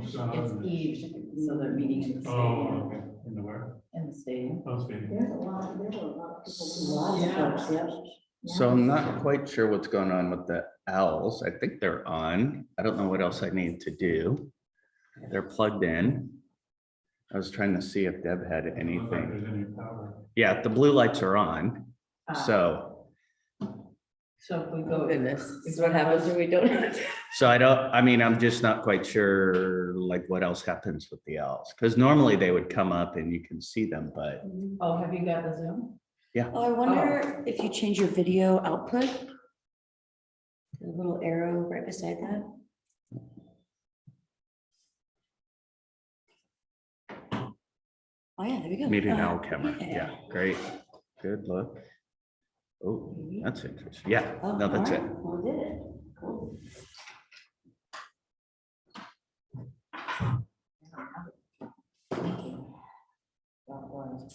It's Eve, so they're meeting in the Oh, stadium. okay, in the where? In the stadium. Oh, speaking. There were a lot of people. Lots of folks, yep. So I'm not quite sure what's going on with the owls. I think they're on. I don't know what else I need to do. They're plugged in. I was trying to see if Deb had Look like anything. there's any power. Yeah, the blue lights are on. So So if we go. Goodness, this is what happens when we don't. I mean, I'm just not quite sure like what else happens with the owls. Because normally they would come up and you can see them, but Oh, have you got the Zoom? Oh, I wonder if you change your video output. The little arrow right beside that. Oh, yeah, there we go. maybe an owl camera. yeah. Yeah, great. Good look. Oh, that's interesting. Yeah, Oh, no, that's all it. right. Well, we did it. Cool.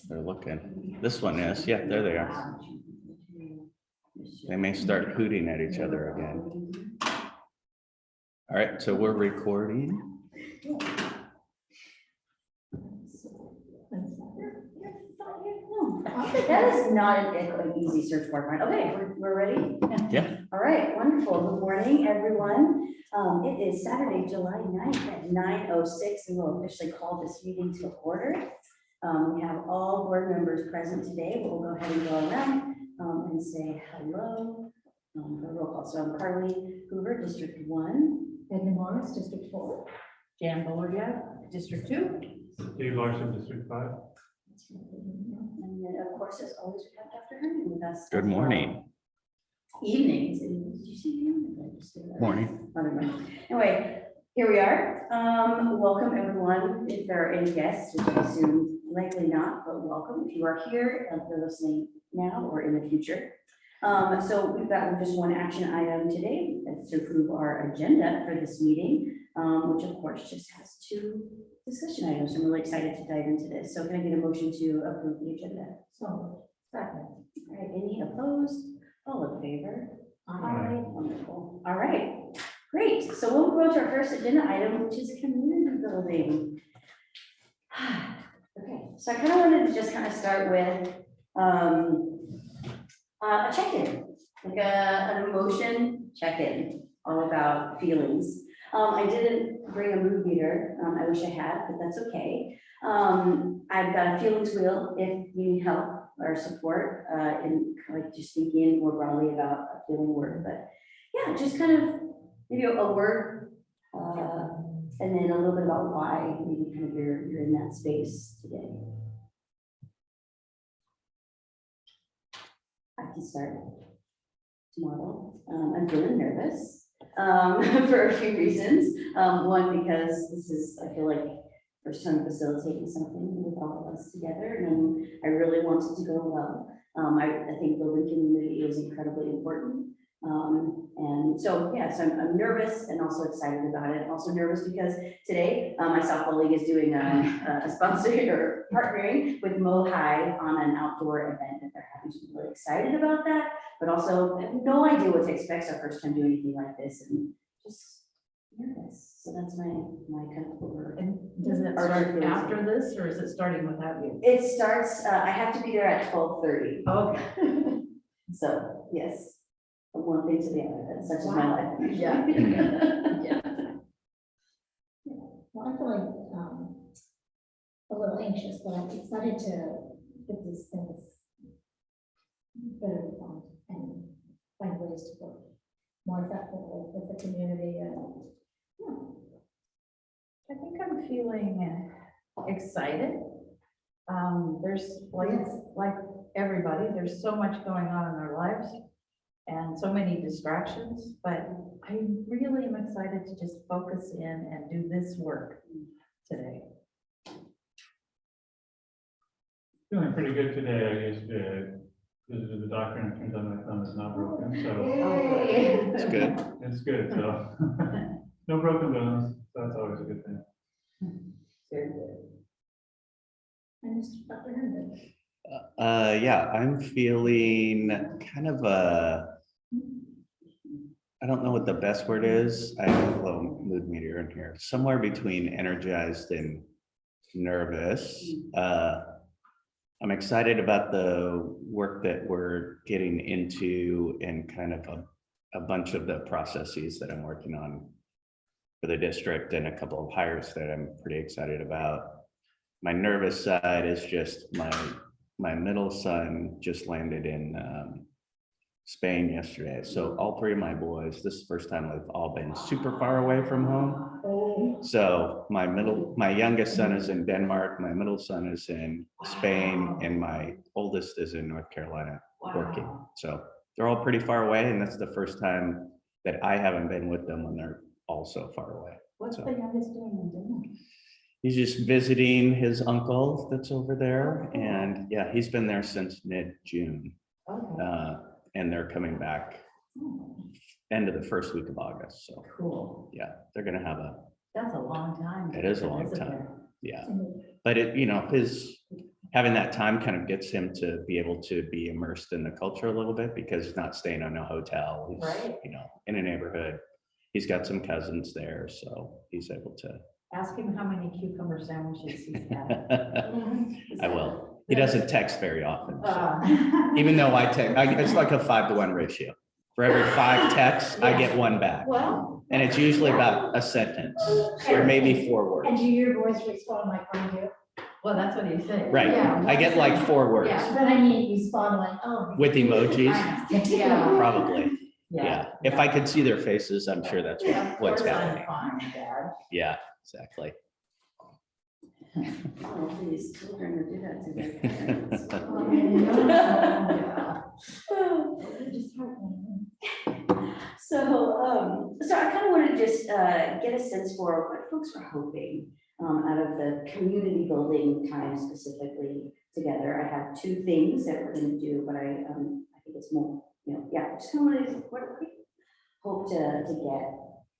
They're looking. This one is, yeah, there they are. They may start hooting at each other again. All right, so we're recording. That is not an easy search bar. Okay, we're ready? Yeah. All right, wonderful. Good morning, everyone. It is Saturday, July 9th at 9:06, and we'll officially call this meeting to order. We have all board members present today, but we'll go ahead and go around and say hello. For roll call. So I'm Carly Hoover, District 1. Edna Morris, District 4. Jan Bullard, District 2. Dave Larson, District 5. And then, of course, as always, we have Dr. Herman with us. Good morning. Evenings. Did you see him? Did I just do that? Morning. I don't know. Anyway, here we are. Welcome, everyone. If there are any guests, which I assume likely not, but welcome if you are here, if you're listening now or in the future. So we've got just one action item today. That's to approve our agenda for this meeting, which of course just has 2 discussion items. I'm really excited to dive into this. So can I get a motion to approve the agenda? So, second. All right, any opposed? All in favor? Aye. Wonderful. All right, great. So we'll go to our first agenda item, which is community building. Okay, so I kind of wanted to just kind of start with a check-in, like an emotion check-in, all about feelings. I didn't bring a mood meter. I wish I had, but that's okay. I've got a feelings wheel if you need help or support in like just thinking more broadly about a feeling word. But yeah, just kind of maybe a word and then a little bit about why maybe kind of you're in that space today. I can start tomorrow. I'm feeling nervous for a few reasons. One, because this is, I feel like, first time facilitating something with all of us together, and I really want it to go well. I think building community is incredibly important. And so, yeah, so I'm nervous and also excited about it. Also nervous because today my softball league is doing a sponsoring or partnering with Mohai on an outdoor event that they're having. So I'm really excited about that, but also have no idea what to expect. It's our first time doing anything like this and just nervous. So that's my kind of over. And does it start after this or is it starting without you? It starts, I have to be there at 12:30. Okay. So, yes, from one thing to the other, such is my life. Yeah. Yeah. Well, I'm feeling a little anxious, but I'm excited to get these things better defined and find ways to work more effectively with the community and I think I'm feeling excited. There's like everybody, there's so much going on in our lives and so many distractions, but I really am excited to just focus in and do this work today. Feeling pretty good today. I just visited the doctor and it turns out my thumb is not broken, so It's good. it's good, so. No broken bones, so that's always a good thing. Very good. and Mr. Dr. Herndon. Yeah, I'm feeling kind of I don't know what the best word is. I have a little mood meter in here, somewhere between energized and nervous. I'm excited about the work that we're getting into and kind of a bunch of the processes that I'm working on for the district and a couple of hires that I'm pretty excited about. My nervous side is just my middle son just landed in Spain yesterday. So all three of my boys, this is the first time they've all been super far away from home. Oh, So my youngest son is in Denmark, my middle son is in Spain, and my oldest is in North Carolina working. Wow. So they're all pretty far away, and that's the first time that I haven't been with them when they're all so far away. What's So- the youngest doing in Denmark? He's just visiting his uncle that's over there, and yeah, he's been there since mid-June. Okay. And they're coming back Oh, end of the first week of August. So cool. yeah, they're gonna have That's a long time. It is a to long visit time. there. yeah. and But it, having that time kind of gets him to be able to be immersed in the culture a little bit because he's not staying in a hotel. He's, Right. in a neighborhood. He's got some cousins there, so he's able to. Ask him how many cucumber sandwiches he's had. I will. He doesn't text very often. so. Uh, Even though it's like a 5-to-1 ratio. For every 5 texts, I get 1 back. well, And it's usually about a sentence or maybe 4 and words. do your boys respond like mine do? Well, that's what he said. Right. Yeah. I get like 4 words Yeah. But I mean, respond like, oh. with emojis, Yeah. probably. Yeah. If I could see their faces, I'm sure that's what's happening. Fine, Dad. Yeah, exactly. Oh, please, children would do that to their parents. Yeah. Just heartwarming. So I kind of want to just get a sense for what folks were hoping out of the community building time specifically together. I have 2 things that we're going to do, but I think it's more, just kind of what do we hope to get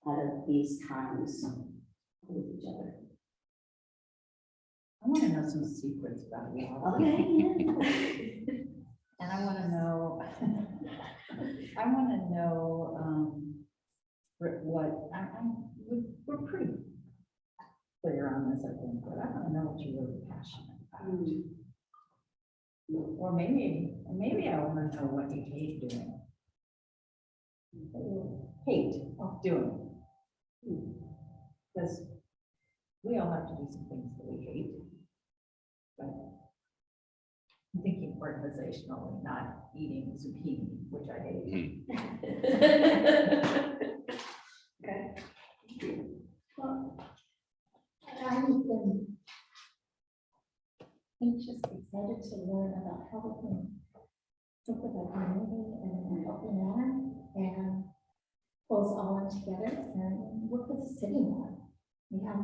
out of these times with each other. I want to know some secrets about you. Okay. And I want to know, we're pretty clear on this, I think, but I want to know what you're really passionate about. Or maybe I want to know what you hate doing. Hate of doing. Because we all have to do some things that we hate. But I'm thinking organizationally, not eating zucchini, which I hate. Okay. Well, I've been anxious, excited to learn about how we can work with our community in a healthy manner and pull us all in together and work with the city more. We have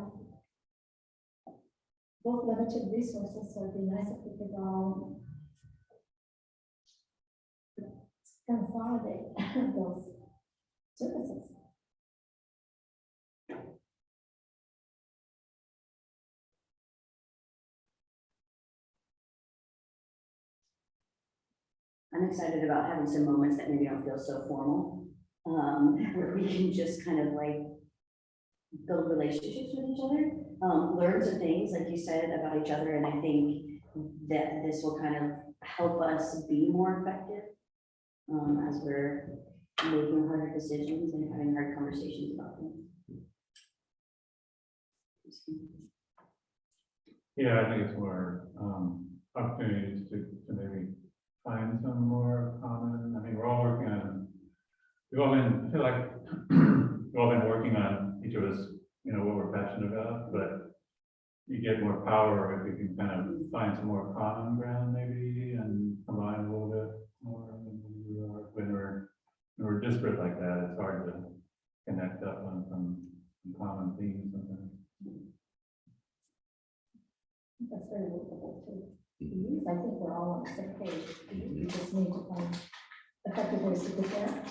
both limited resources, so it'd be nice if we could all consolidate those services. I'm excited about having some moments that maybe don't feel so formal, where we can just kind of like build relationships with each other, learn some things, like you said, about each other, and I think that this will kind of help us be more effective as we're making harder decisions and having hard conversations about things. Yeah, I think it's more opportunities to maybe find some more common. I mean, we're all working on, we've all been, I feel like we've all been working on each of us, what we're passionate about, but you get more power if you can kind of find some more common ground maybe and combine a little bit more. When we're disparate like that, it's hard to connect up on some common themes sometimes. That's very workable too. I think we're all on the same page. We just need to find effective ways to get there.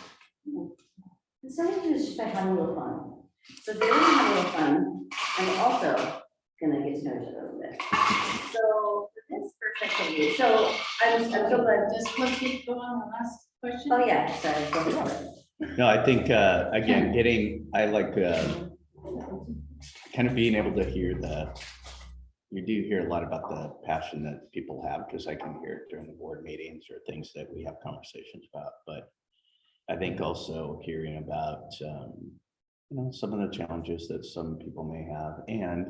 And some of it is just by having a little fun. So today we're gonna have a little fun, and we're also gonna get to know each other a little bit. So for this first activity, so I'm so glad. Just let's go on the last question. Oh, yeah, sorry, go ahead. No, I think, again, I like, kind of being able to hear you do hear a lot about the passion that people have, because I can hear it during the board meetings or things that we have conversations about, but I think also hearing about, some of the challenges that some people may have, and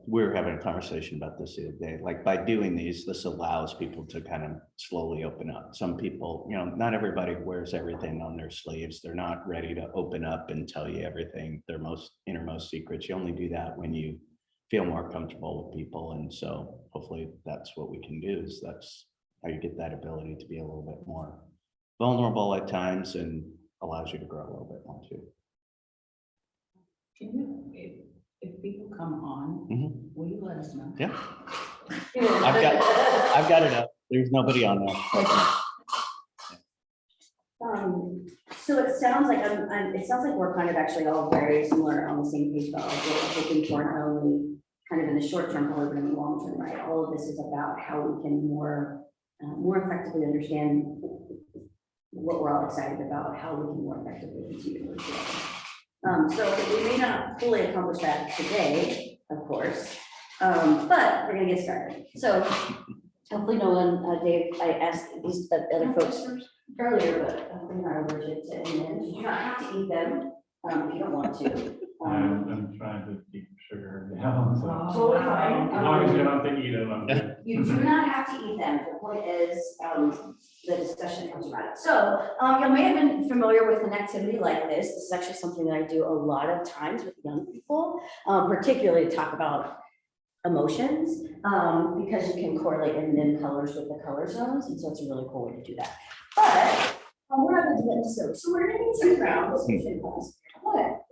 we were having a conversation about this the other day, like by doing these, this allows people to kind of slowly open up. Some people, not everybody wears everything on their sleeves. They're not ready to open up and tell you everything, their innermost secrets. You only do that when you feel more comfortable with people. And so hopefully that's what we can do, is that's how you get that ability to be a little bit more vulnerable at times, and allows you to grow a little bit more too. Can you, if people come on, Mhm. will you let us know? Yeah, I've got it up. There's nobody on there. So it sounds like it sounds like we're kind of actually all very similar on the same page about like what we're hoping for, not only kind of in the short term, but in the long term, right? All of this is about how we can more effectively understand what we're all excited about, how we can more effectively continue to work together. So we may not fully accomplish that today, of course, but we're gonna get started. So hopefully no one, Dave, I asked these other folks earlier, but I'm not allergic to M&Ms. You do not have to eat them if you don't want to. I'm trying to keep sugar down, so Totally fine. as long as you don't have to eat them, I'm good. You do not have to eat them. The point is, the discussion comes around it. So, you may have been familiar with an activity like this. This is actually something that I do a lot of times with young people, particularly to talk about emotions, because you can correlate M&M colors with the color zones, and so it's a really cool way to do that. But we're not going to do that. So we're going to do 2 rounds. What?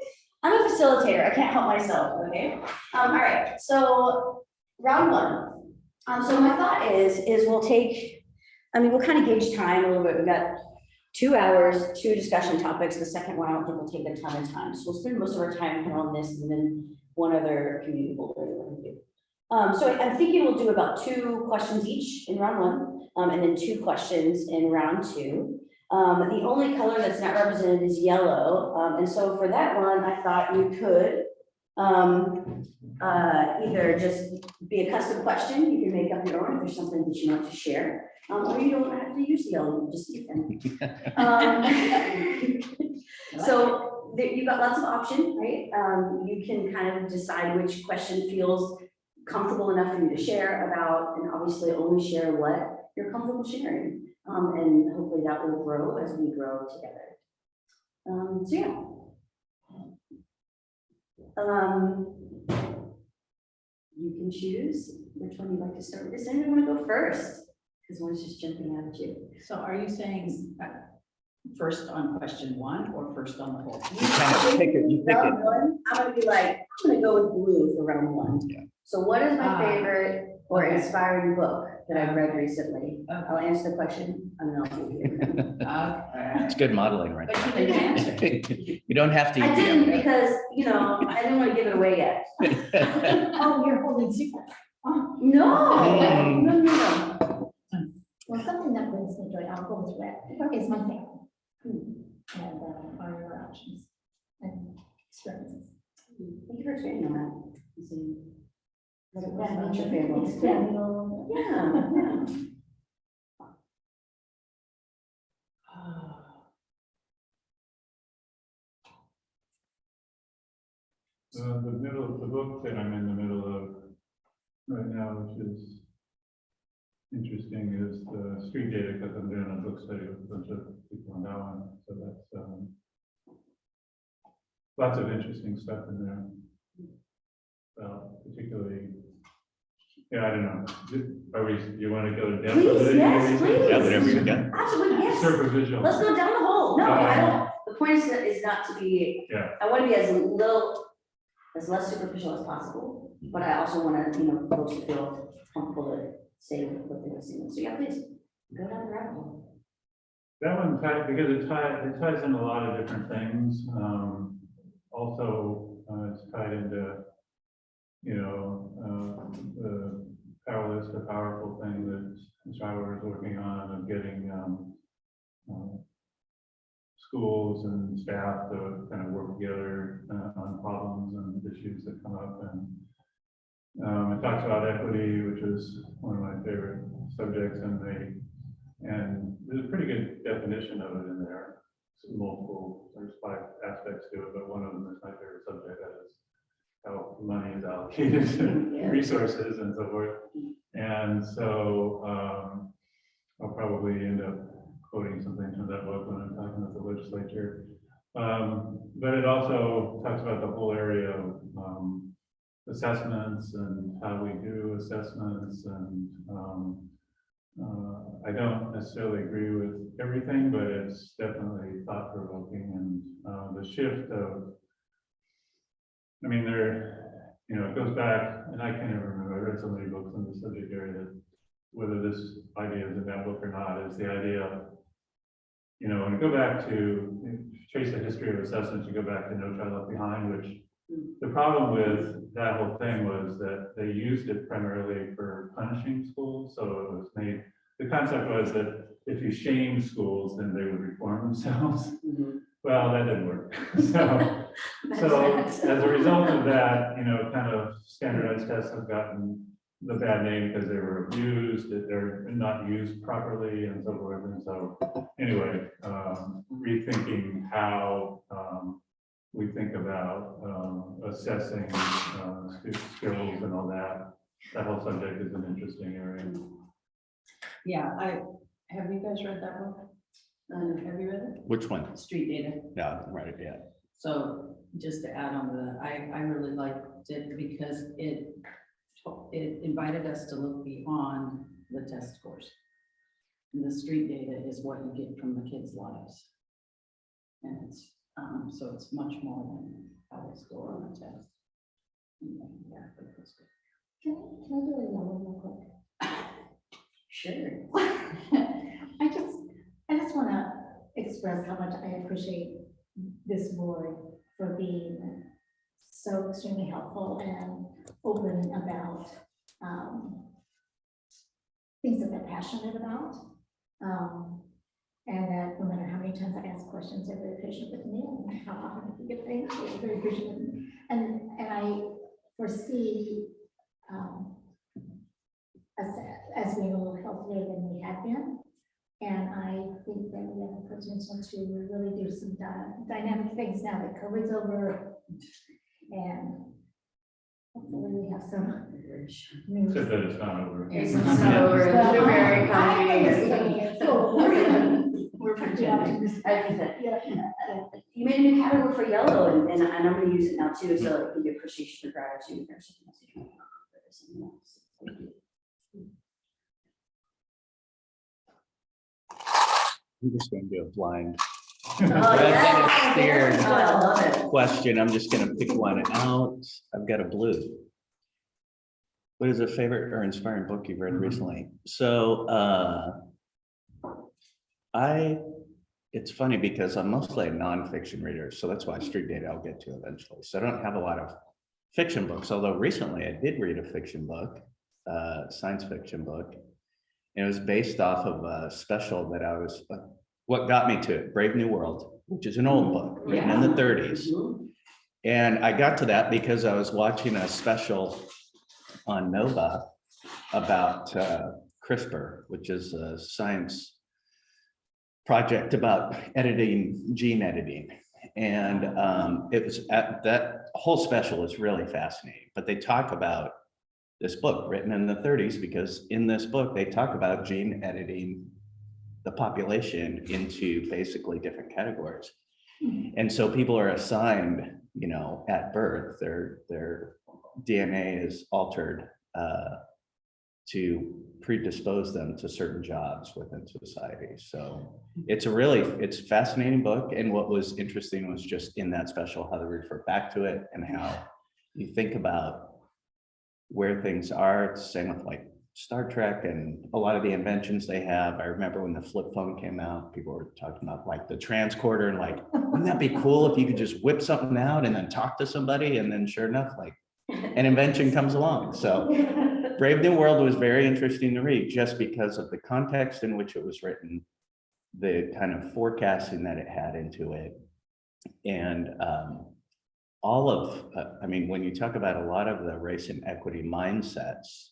I'm a facilitator. I can't help myself. Okay. All right. So round 1. So my thought is we'll take. We'll kind of gauge time a little bit. We've got 2 hours, 2 discussion topics. The second one, I don't think will take a ton of time. So we'll spend most of our time kind of on this, and then one other community boulder we'll do. So I'm thinking we'll do about 2 questions each in round 1, and then 2 questions in round 2. The only color that's not represented is yellow. And so for that one, I thought you could either just be a custom question, you can make up your own if there's something that you want to share, or you don't have to use the yellow, you just use them. So you've got lots of options, right? You can kind of decide which question feels comfortable enough for you to share about, and obviously only share what you're comfortable sharing. And hopefully that will grow as we grow together. So yeah. You can choose which one you'd like to start with. Does anyone want to go first? Because one's just jumping out at you. So are you saying first on question 1 or first on the whole? You kind of pick it. Round 1, I'm gonna be like, I'm gonna go with blue for round 1. Yeah. So what is my favorite or okay. inspiring book that I've read recently? Okay. I'll answer the question and then I'll give you. It's good modeling, right? But you didn't answer. You don't have to. I didn't because, I didn't want to give it away yet. Oh, you're holding secret. Oh, No. well, something that brings me joy, I'll go with red, is my family. And are your options and experiences. Thank you for explaining that. What's your It's family? family. Yeah. The book that I'm in the middle of right now, which is interesting, is the street data, because I'm doing a book study with a bunch of people on that one. So that's lots of interesting stuff in there. Particularly, I don't know. Do you want to go to depth? Please, yes, please. Yeah, whatever you got. Absolutely, yes. Superficial. Let's go down the hole. No, I don't. The point is not to be, Yeah. I want to be as less superficial as possible, but I also want to, folks to feel comfortable to say what they're listening. So yeah, please, go down the rabbit hole. That one because it ties in a lot of different things. Also, it's tied into, the powerless to powerful thing that Schuyler is working on, of getting schools and staff to kind of work together on problems and issues that come up. And it talks about equity, which is one of my favorite subjects, and there's a pretty good definition of it in there. There's 5 aspects to it, but one of them is my favorite subject, that is how money is allocated to resources and so forth. And so I'll probably end up quoting something from that book when I'm talking with the legislature. But it also talks about the whole area of assessments and how we do assessments. And I don't necessarily agree with everything, but it's definitely thought provoking. And the shift of, I mean, it goes back, and I can't even remember, I read so many books on the subject area that whether this idea is in that book or not, is the idea, when you go back to trace the history of assessments, you go back to No Child Left Behind, which the problem with that whole thing was that they used it primarily for punishing schools. So it was made, the concept was that if you shame schools, then they would reform themselves. Well, that didn't work. So as a result of that, kind of standardized tests have gotten the bad name because they were abused, that they're not used properly and so forth. And so anyway, rethinking how we think about assessing skills and all that. That whole subject is an interesting area. Yeah, have you guys read that book? Have you read it? Which one? Street Data. No, I haven't read it yet. So just to add on to that, I really liked it because it invited us to look beyond the test scores. And the street data is what you get from the kids' lives. And it's, so it's much more than how they score on a test. Yeah, I think that's good. Can I do a yellow real quick? Sure. I just want to express how much I appreciate this board for being so extremely helpful and open about things that they're passionate about. And that no matter how many times I ask questions, they're very patient with me, and how often I forget things, they're very patient with me. And I foresee as being a little healthier than we had been. And I think that we have the potential to really do some dynamic things now that COVID's over. And hopefully we have some new. Except that it's not over. It's not over. They're very happy. We're pretty optimistic. You made a new category for yellow, and I'm gonna use it now too, so it can be appreciation or gratitude or something else. Something else. Thank you. I'm just going to do a blind Oh, Rather than a yeah. steered Oh, I love it. question. I'm just going to pick one out. I've got a blue. What is a favorite or inspiring book you've read recently? So it's funny because I'm mostly a nonfiction reader, so that's why Street Data I'll get to eventually. So I don't have a lot of fiction books, although recently I did read a fiction book, science fiction book. And it was based off of a special that I was, what got me to it, Brave New World, which is an old book written in the 30s. And I got to that because I was watching a special on Nova about CRISPR, which is a science project about gene editing. And it was that whole special is really fascinating, but they talk about this book written in the 30s, because in this book, they talk about gene editing the population into basically different categories. And so people are assigned, at birth, their DNA is altered to predispose them to certain jobs within society. So it's a fascinating book. And what was interesting was just in that special, how they refer back to it and how you think about where things are. It's the same with like Star Trek and a lot of the inventions they have. I remember when the flip phone came out, people were talking about like the transcorder and like, wouldn't that be cool if you could just whip something out and then talk to somebody? And then sure enough, like an invention comes along. So Brave New World was very interesting to read just because of the context in which it was written. the kind of forecasting that it had into it. And all of, I mean, when you talk about a lot of the race and equity mindsets,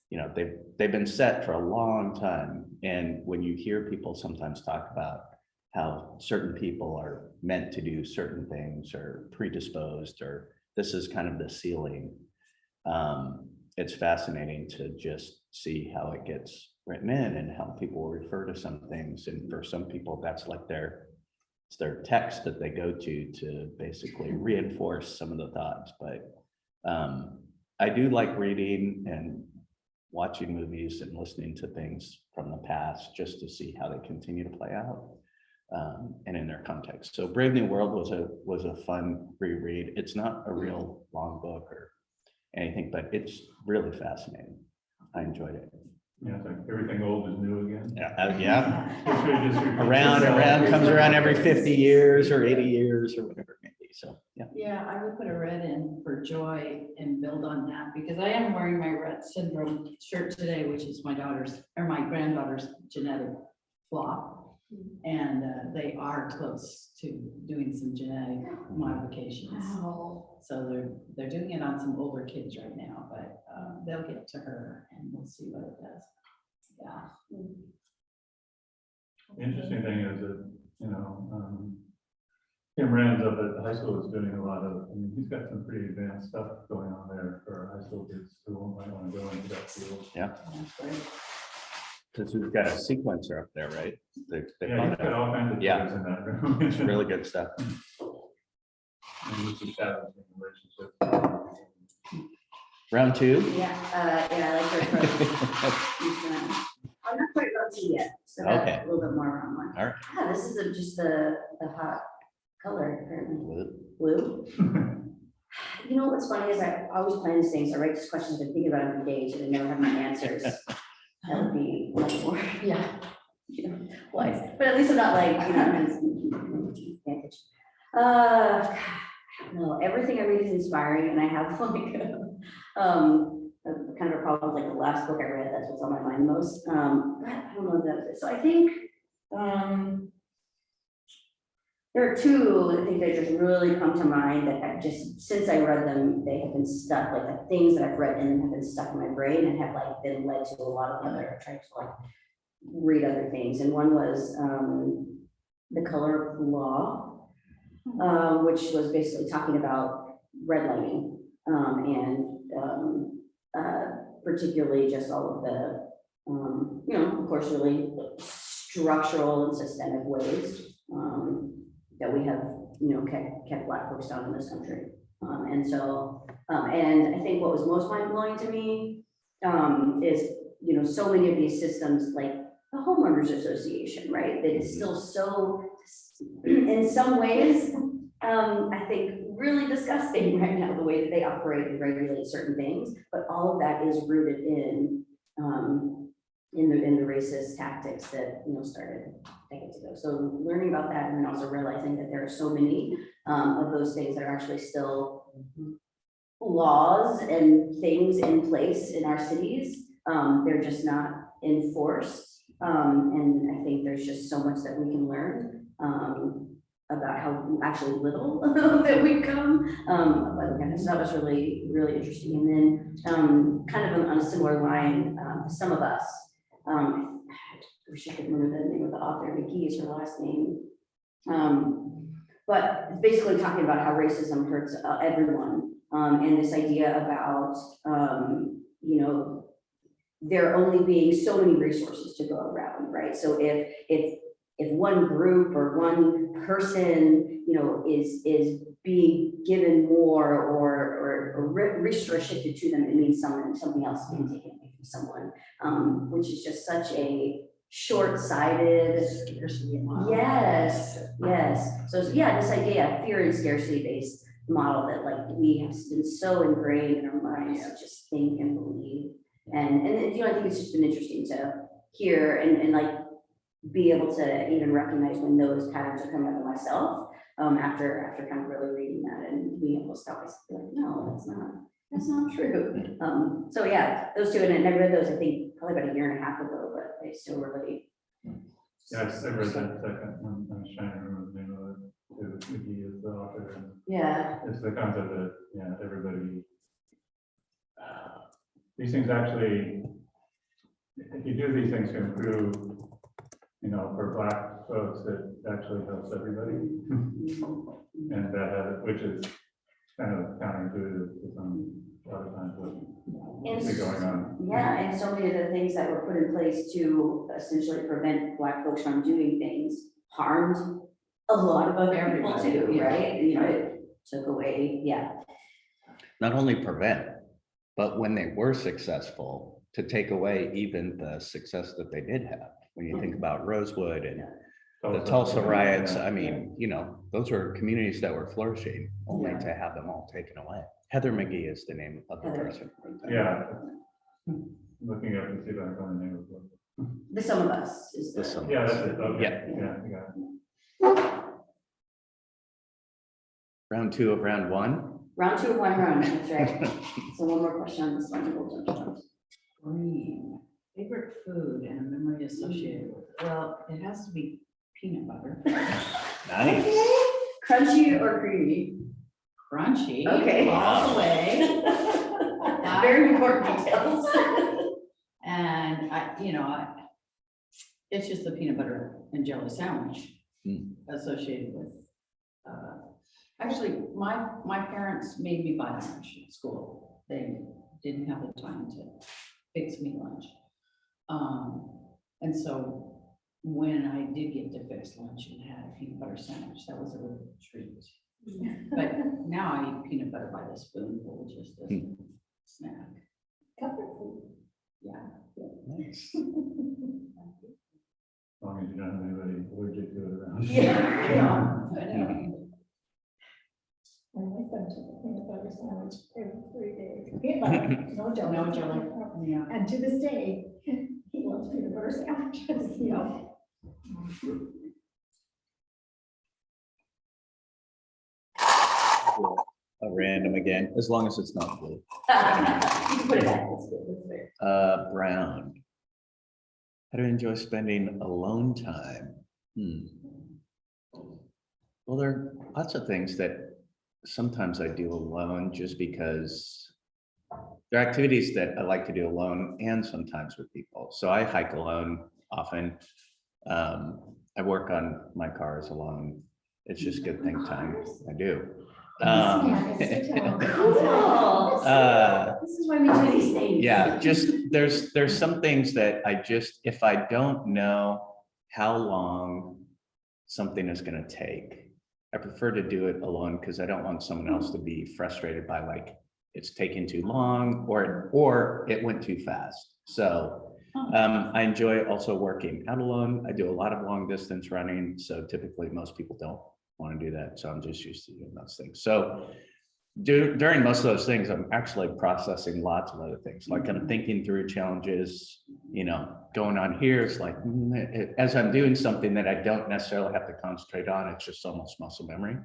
you know, they've been set for a long time. And when you hear people sometimes talk about how certain people are meant to do certain things or predisposed, or this is kind of the ceiling, it's fascinating to just see how it gets written in and how people refer to some things. And for some people, that's like it's their text that they go to basically reinforce some of the thoughts. But I do like reading and watching movies and listening to things from the past just to see how they continue to play out and in their context. So Brave New World was a fun reread. It's not a real long book or anything, but it's really fascinating. I enjoyed it. Yeah, it's like everything old is new again. Yeah. History just repeats Around, itself. comes around every 50 years or 80 years or whatever it may be. So, yeah. Yeah, I would put a red in for joy and build on that, because I am wearing my Rett syndrome shirt today, which is my daughter's or my granddaughter's genetic flop. And they are close to doing some genetic modifications. Wow. So they're doing it on some older kids right now, but they'll get to her and we'll see what it does. Yeah. The interesting thing is that, you know, Tim Rand's up at the high school is doing a lot of, I mean, he's got some pretty advanced stuff going on there for high school kids who might want to go into that field. That's great. Because we've got a sequencer up there, right? They Yeah, found he's got out. all kinds of Yeah. things in that room. It's really good stuff. And he's just having a relationship. Round two. Yeah, I like her approach. I'm not quite rosy yet, so Okay. a little bit more around one. All right. Yeah, this is just the hot color apparently, blue. You know, what's funny is I always plan these things, I write these questions, I think about them for days, and I never have my answers. That would be much more, Yeah. you know, wise, but at least I'm not like, you know, I'm just paying attention. No, everything I read is inspiring, and I have like, kind of a problem with like the last book I read, that's what's on my mind most, but I don't know if that's it, so I think, there are two, I think that just really come to mind that I just, since I read them, they have been stuck, like the things that I've read in them have been stuck in my brain and have like been led to a lot of other, trying to like read other things. And one was The Color of Law, which was basically talking about redlining and particularly just all of the, you know, of course, really structural and systemic ways that we have, you know, kept Black folks down in this country. And so, and I think what was most mind blowing to me is, you know, so many of these systems, like the homeowners association, right? That is still so, in some ways, I think really disgusting right now, the way that they operate and regulate certain things, but all of that is rooted in the racist tactics that, you know, started decades ago. So learning about that, and then also realizing that there are so many of those things that are actually still laws and things in place in our cities. They're just not enforced. And I think there's just so much that we can learn about how actually little that we've come. But again, so that was really, really interesting. And then kind of on a similar line, Some of Us. I wish I could remember the name of the author. Nikki is her last name. But it's basically talking about how racism hurts everyone. And this idea about, you know, there only being so many resources to go around, right? So if one group or one person, you know, is being given more or restricted to them, it means something else is being taken away from someone, which is just such a short-sighted. Scarcity model. Yes. So yeah, this idea, fear and scarcity-based model that like we have been so ingrained in our minds to just think and believe. And you know, I think it's just been interesting to hear and like be able to even recognize when those patterns are coming up in myself, after kind of really reading that and being able to stop myself, like, no, that's not true. So yeah, those two, and I read those, I think, probably about a year and a half ago, but they still really Yes, I read that second one, I'm trying to remember the name of it, too. McGee is the author, and Yeah, it's the concept that, yeah, everybody. These things actually, if you do these things to improve, you know, for Black folks, it actually helps everybody. And that, which is kind of counterintuitive to some, a lot of times what's going on. yeah, and so many of the things that were put in place to essentially prevent Black folks from doing things harmed a lot of other people Everybody, too, yeah. right? You know, it took away, yeah. Not only prevent, but when they were successful, to take away even the success that they did have. When you think about Rosewood and the Tulsa riots, I mean, you know, those were communities that were flourishing, only to have them all taken away. Heather McGee is the name of the Heather. person. Yeah. Looking up to see if I can find the name of the book. The Sum of Us is The the. Sum of Yeah, that's it, okay, Yeah. yeah, you got it. Round two of round one. Round two of one round, that's right. So one more question on this one. We'll jump to it. Green, favorite food and a memory associated with it. Well, it has to be peanut butter. Nice. Crunchy or creamy? Crunchy. Okay. All the way. Very important details. And it's just the peanut butter and jelly sandwich associated with, actually, my parents made me buy lunch at school. They didn't have the time to fix me lunch. And so when I did get to fix lunch and had a peanut butter sandwich, that was a real treat. But now I eat peanut butter by the spoonful, just as a snack. Comfort food. Yeah. Nice. As long as you don't have anybody allergic to it around. Yeah, I know. I know. And my son took a peanut butter sandwich every 3 days. Peanut butter, no jelly. No jelly. Yeah. And to this day, he loves peanut butter sandwiches, you know. A random again, as long as it's not blue. You can put it back, that's good, that's fair. Brown. How do you enjoy spending alone time? Well, there are lots of things that sometimes I do alone just because there are activities that I like to do alone and sometimes with people. So I hike alone often. I work on my cars alone. It's just good think time. I do. Yeah, it's so talented. Cool. This is why we do these things. Yeah, just there's some things that I just, if I don't know how long something is gonna take, I prefer to do it alone because I don't want someone else to be frustrated by like, it's taking too long or it went too fast. So I enjoy also working out alone. I do a lot of long distance running. So typically most people don't want to do that. So I'm just used to doing those things. So during most of those things, I'm actually processing lots of other things. Like I'm thinking through challenges, you know, going on here. It's like, as I'm doing something that I don't necessarily have to concentrate on, it's just almost muscle memory.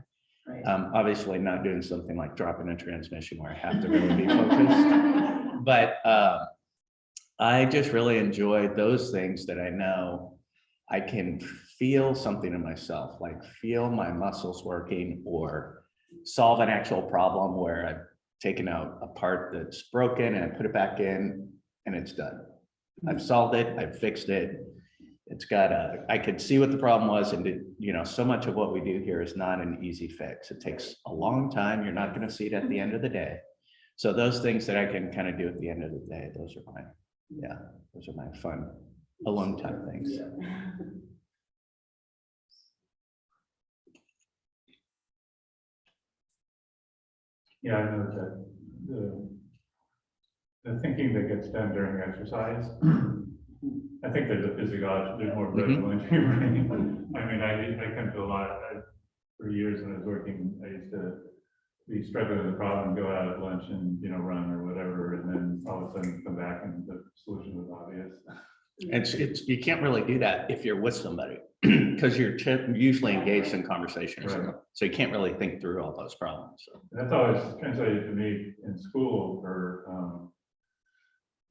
Right. Obviously not doing something like dropping a transmission where I have to really be focused. But I just really enjoy those things that I know I can feel something in myself, like feel my muscles working or solve an actual problem where I've taken out a part that's broken and I put it back in and it's done. I've solved it, I've fixed it. It's got I could see what the problem was, and you know, so much of what we do here is not an easy fix. It takes a long time. You're not going to see it at the end of the day. So those things that I can kind of do at the end of the day, those are my fun alone time things. Yeah, I know that the thinking that gets done during exercise, I think there's more blood flowing through your brain. I mean, I come to a lot, for years when I was working, I used to be struggling with a problem, go out at lunch and, you know, run or whatever, and then all of a sudden come back and the solution was obvious. It's you can't really do that if you're with somebody because you're usually engaged in conversations. Right. So you can't really think through all those problems. So. And that's always translated to me in school for,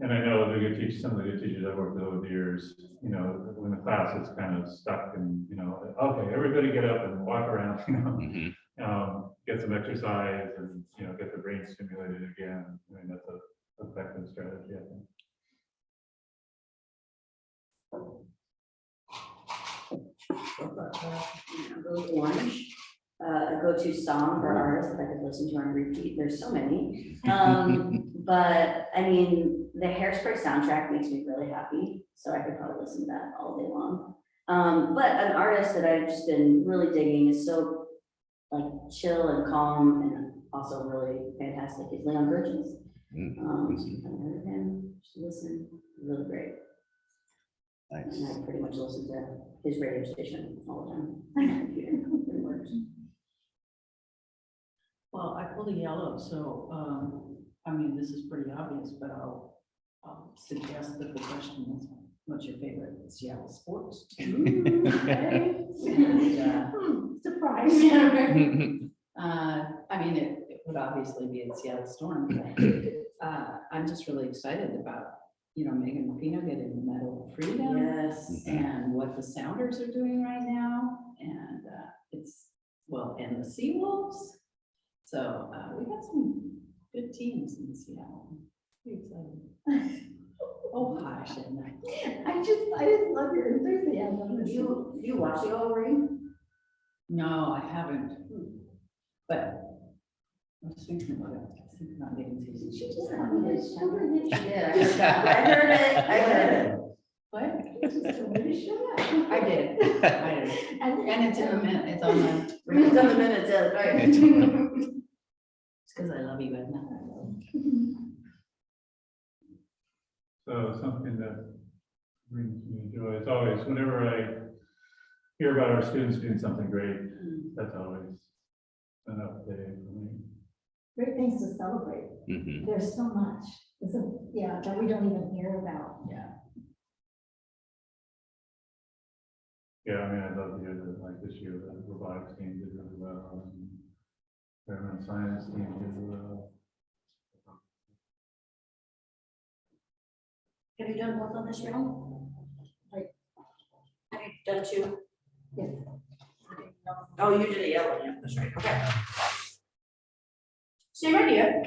And I know the good teachers, some of the good teachers I've worked with over the years, you know, when the class is kind of stuck and, you know, okay, everybody get up and walk around, you know. Mhm. Get some exercise and, you know, get the brain stimulated again. I mean, that's a effective strategy, I think. Rose Orange, a go-to song for artists that I could listen to on repeat. There's so many. But I mean, the Hairspray soundtrack makes me really happy, so I could probably listen to that all day long. But an artist that I've just been really digging is so like chill and calm and also really fantastic is Leon Burgess. Mm. So if you haven't heard of him, just listen, really great. Nice. And I pretty much listen to his radio station all the time. on my computer. It works. Well, I pulled a yellow, so, I mean, this is pretty obvious, but I'll suggest that the question is, what's your favorite Seattle sports? team? And, Surprise. I mean, it would obviously be a Seattle Storm, but, I'm just really excited about, you know, Megan Rapinoe getting the Medal of Freedom. Yes. And what the Sounders are doing right now, and and the Seawolves. So we got some good teams in Seattle. Pretty excited. Oh, hi, Shannon. I just love your enthusiasm. You watch the Wolverine? No, I haven't. But I was thinking about it. I was thinking about getting season. She just told me that she never did. Yeah, I heard it. I heard it. What? She just told me to shut up. I did. I did. And it's in the minute. It's on the. It's on the minutes, yeah, right. It's because I love you, Edna. So something that brings me joy, it's always, whenever I hear about our students doing something great, that's always enough day for me. Great things to celebrate. Mhm. There's so much, that we don't even hear about. Yeah. Yeah, I mean, I'd love to hear that, like this year, the robotics team did really well, and experiment science team did really well. Have you done both on this round? Like, have you done two? Yes. Oh, you did a yellow, yeah, that's right, okay. Same idea,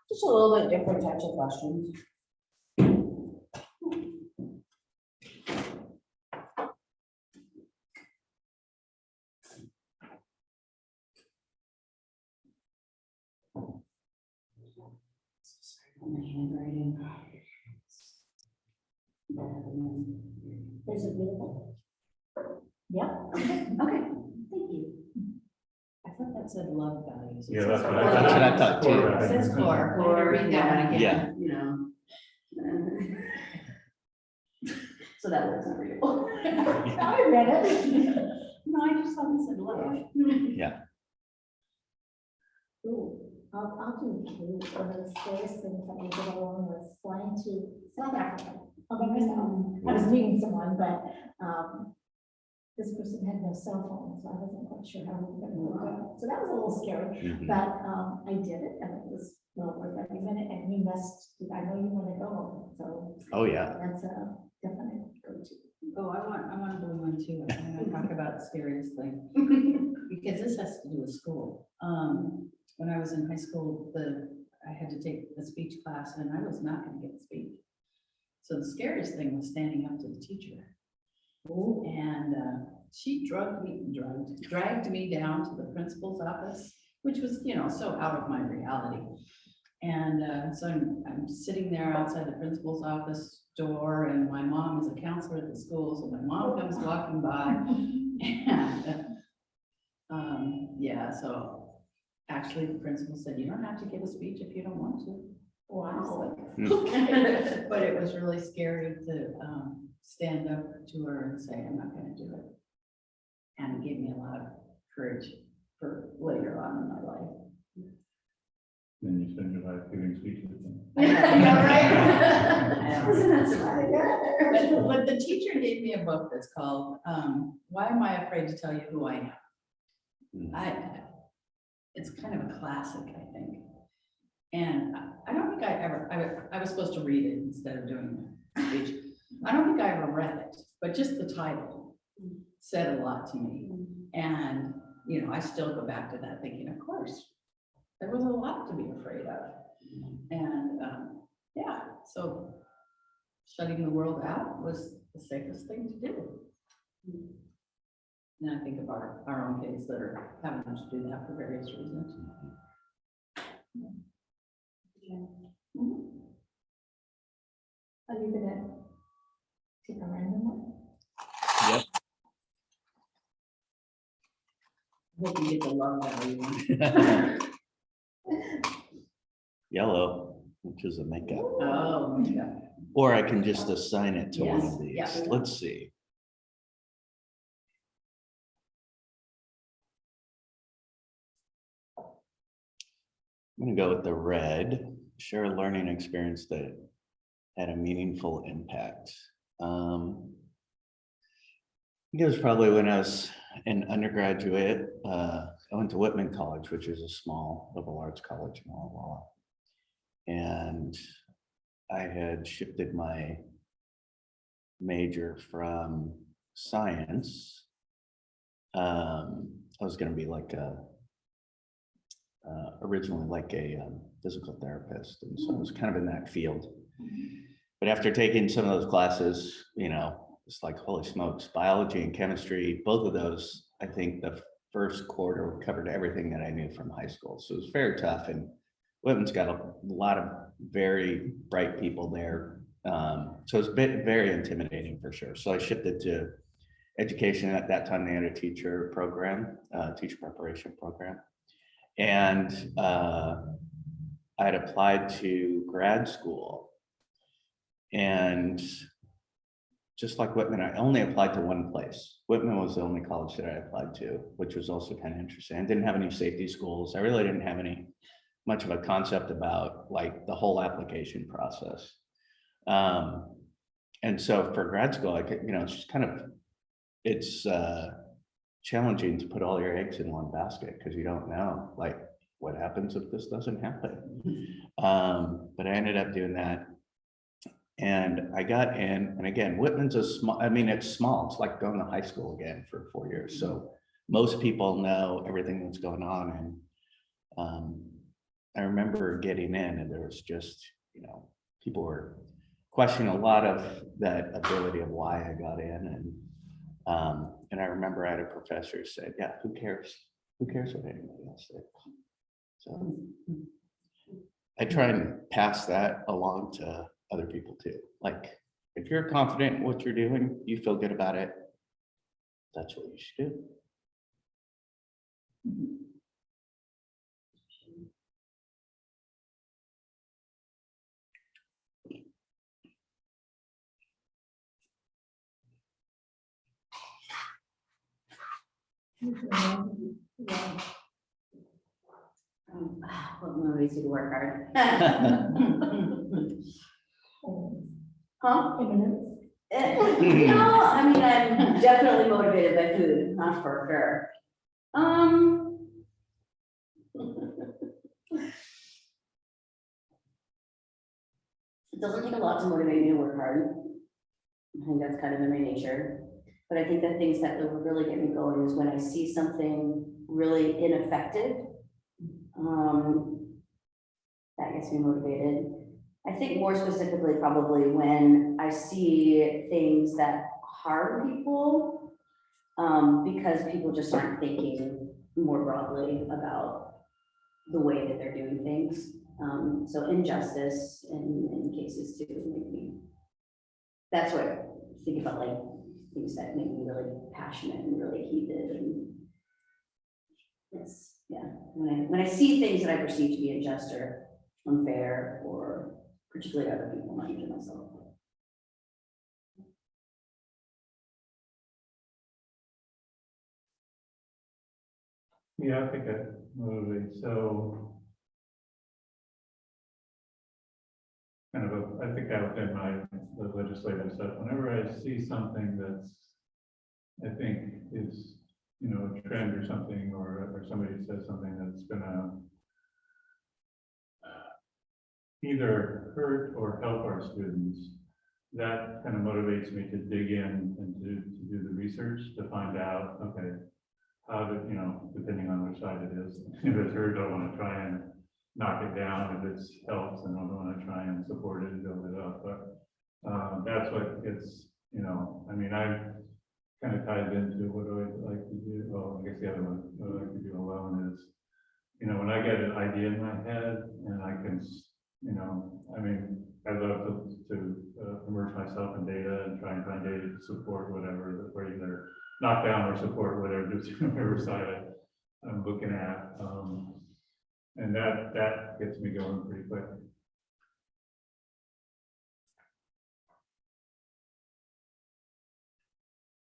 just a little bit different types of questions. My handwriting. There's a beautiful. Yeah. Okay, thank you. I thought that said love values. It Yeah, says that's what core. I That's what I thought too. It says core. Core, Read that one again. Yeah. You know. So that works not readable. I read it. No, I just thought it said love. Ooh, I'll do two. One of the scariest things that we did alone was flying to South Africa all by myself. I was meeting someone, but, this person had no cell phone, so I wasn't quite sure how we were gonna go. So that was a little scary, Mhm. but, I did it and it was well worth every minute. And you must, I know you want to go, so Oh, yeah. that's a definite go-to. Oh, I want a blue one too. I want to talk about scariest thing, because this has to do with school. When I was in high school, I had to take a speech class and I was not going to get a speech. So the scariest thing was standing up to the teacher. And she dragged me down to the principal's office, which was, you know, so out of my reality. And so I'm sitting there outside the principal's office door, and my mom is a counselor at the school, so my mom comes walking by. And yeah, so actually the principal said, you don't have to give a speech if you don't want to. Wow. Okay. But it was really scary to stand up to her and say, I'm not gonna do it. And it gave me a lot of courage for later on in my life. Then you spend your life giving speeches. Isn't that smart? But the teacher gave me a book that's called, Why Am I Afraid to Tell You Who I Am? It's kind of a classic, I think. And I don't think I I was supposed to read it instead of doing the speech. I don't think I ever read it, but just the title said a lot to me. And, you know, I still go back to that thinking, of course, there was a lot to be afraid of. And, yeah, so shutting the world out was the safest thing to do. And I think of our own kids that are having to do that for various reasons. Are you gonna take a random one? Yep. Hope you get the love value. Yellow, which is a makeup. Oh, yeah. Or I can just assign it to one of Yes, these. yeah. Let's see. I'm gonna go with the red, share a learning experience that had a meaningful impact. I think it was probably when I was an undergraduate, I went to Whitman College, which is a small liberal arts college in Walla Walla. And I had shifted my major from science. I was gonna be like originally like a physical therapist, and so I was kind of in that field. But after taking some of those classes, you know, it's like, holy smokes, biology and chemistry, both of those, I think the first quarter covered everything that I knew from high school. So it was very tough, and Whitman's got a lot of very bright people there. So it's been very intimidating for sure. So I shifted to education. At that time, they had a teacher program, teacher preparation program. And I had applied to grad school. And just like Whitman, I only applied to one place. Whitman was the only college that I applied to, which was also kind of interesting. I didn't have any safety schools. I really didn't have any much of a concept about like the whole application process. And so for grad school, I could, you know, it's just kind of, it's challenging to put all your eggs in one basket because you don't know like what happens if this doesn't happen. But I ended up doing that. And I got in, and again, Whitman's a small, I mean, it's small. It's like going to high school again for 4 years. So most people know everything that's going on. And I remember getting in and there was just, you know, people were questioning a lot of that ability of why I got in. And I remember I had a professor who said, yeah, who cares? Who cares what anybody else thinks? So I try and pass that along to other people too. Like, if you're confident in what you're doing, you feel good about it, that's what you should do. What motivates you to work hard? Huh? No, I mean, I'm definitely motivated by food, not for sure. It doesn't take a lot to motivate me to work hard. I think that's kind of in my nature. But I think the things that will really get me going is when I see something really ineffective. That gets me motivated. I think more specifically, probably when I see things that harm people, because people just aren't thinking more broadly about the way that they're doing things. So injustice in cases too, make me, that's what I think about, like things that make me really passionate and really heated, and it's, yeah, when I see things that I perceive to be unjust or unfair, or particularly other people, not even myself. Yeah, I think that motivates. So kind of I think within the legislative stuff, whenever I see something that's, I think is, you know, a trend or something, or somebody says something that's gonna either hurt or help our students, that kind of motivates me to dig in and to do the research to find out, okay, how to, you know, depending on which side it is. If it's hurt, I want to try and knock it down. If it's helps, then I want to try and support it and build it up. But that's what gets, you know, I mean, I kind of ties into what do I like to do? Well, I guess the other one, what I like to do alone is, you know, when I get an idea in my head and I can, you know, I mean, I love to immerse myself in data and try and find data to support whatever, or either knock down or support whatever side I'm looking at. And that gets me going pretty quick.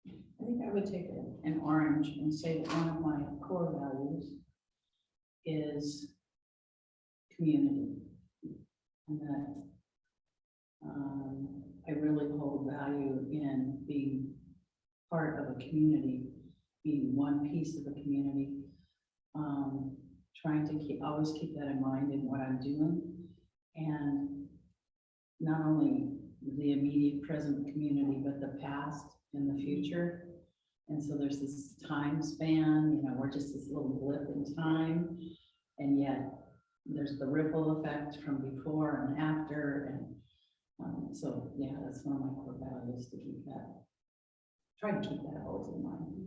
I think I would take an orange and say that one of my core values is community. And that I really hold value in being part of a community, being one piece of a community. Trying to always keep that in mind in what I'm doing. And not only the immediate present community, but the past and the future. And so there's this time span, you know, we're just this little blip in time. And yet there's the ripple effect from before and after. And so, yeah, that's one of my core values, to keep that, try to keep that always in mind.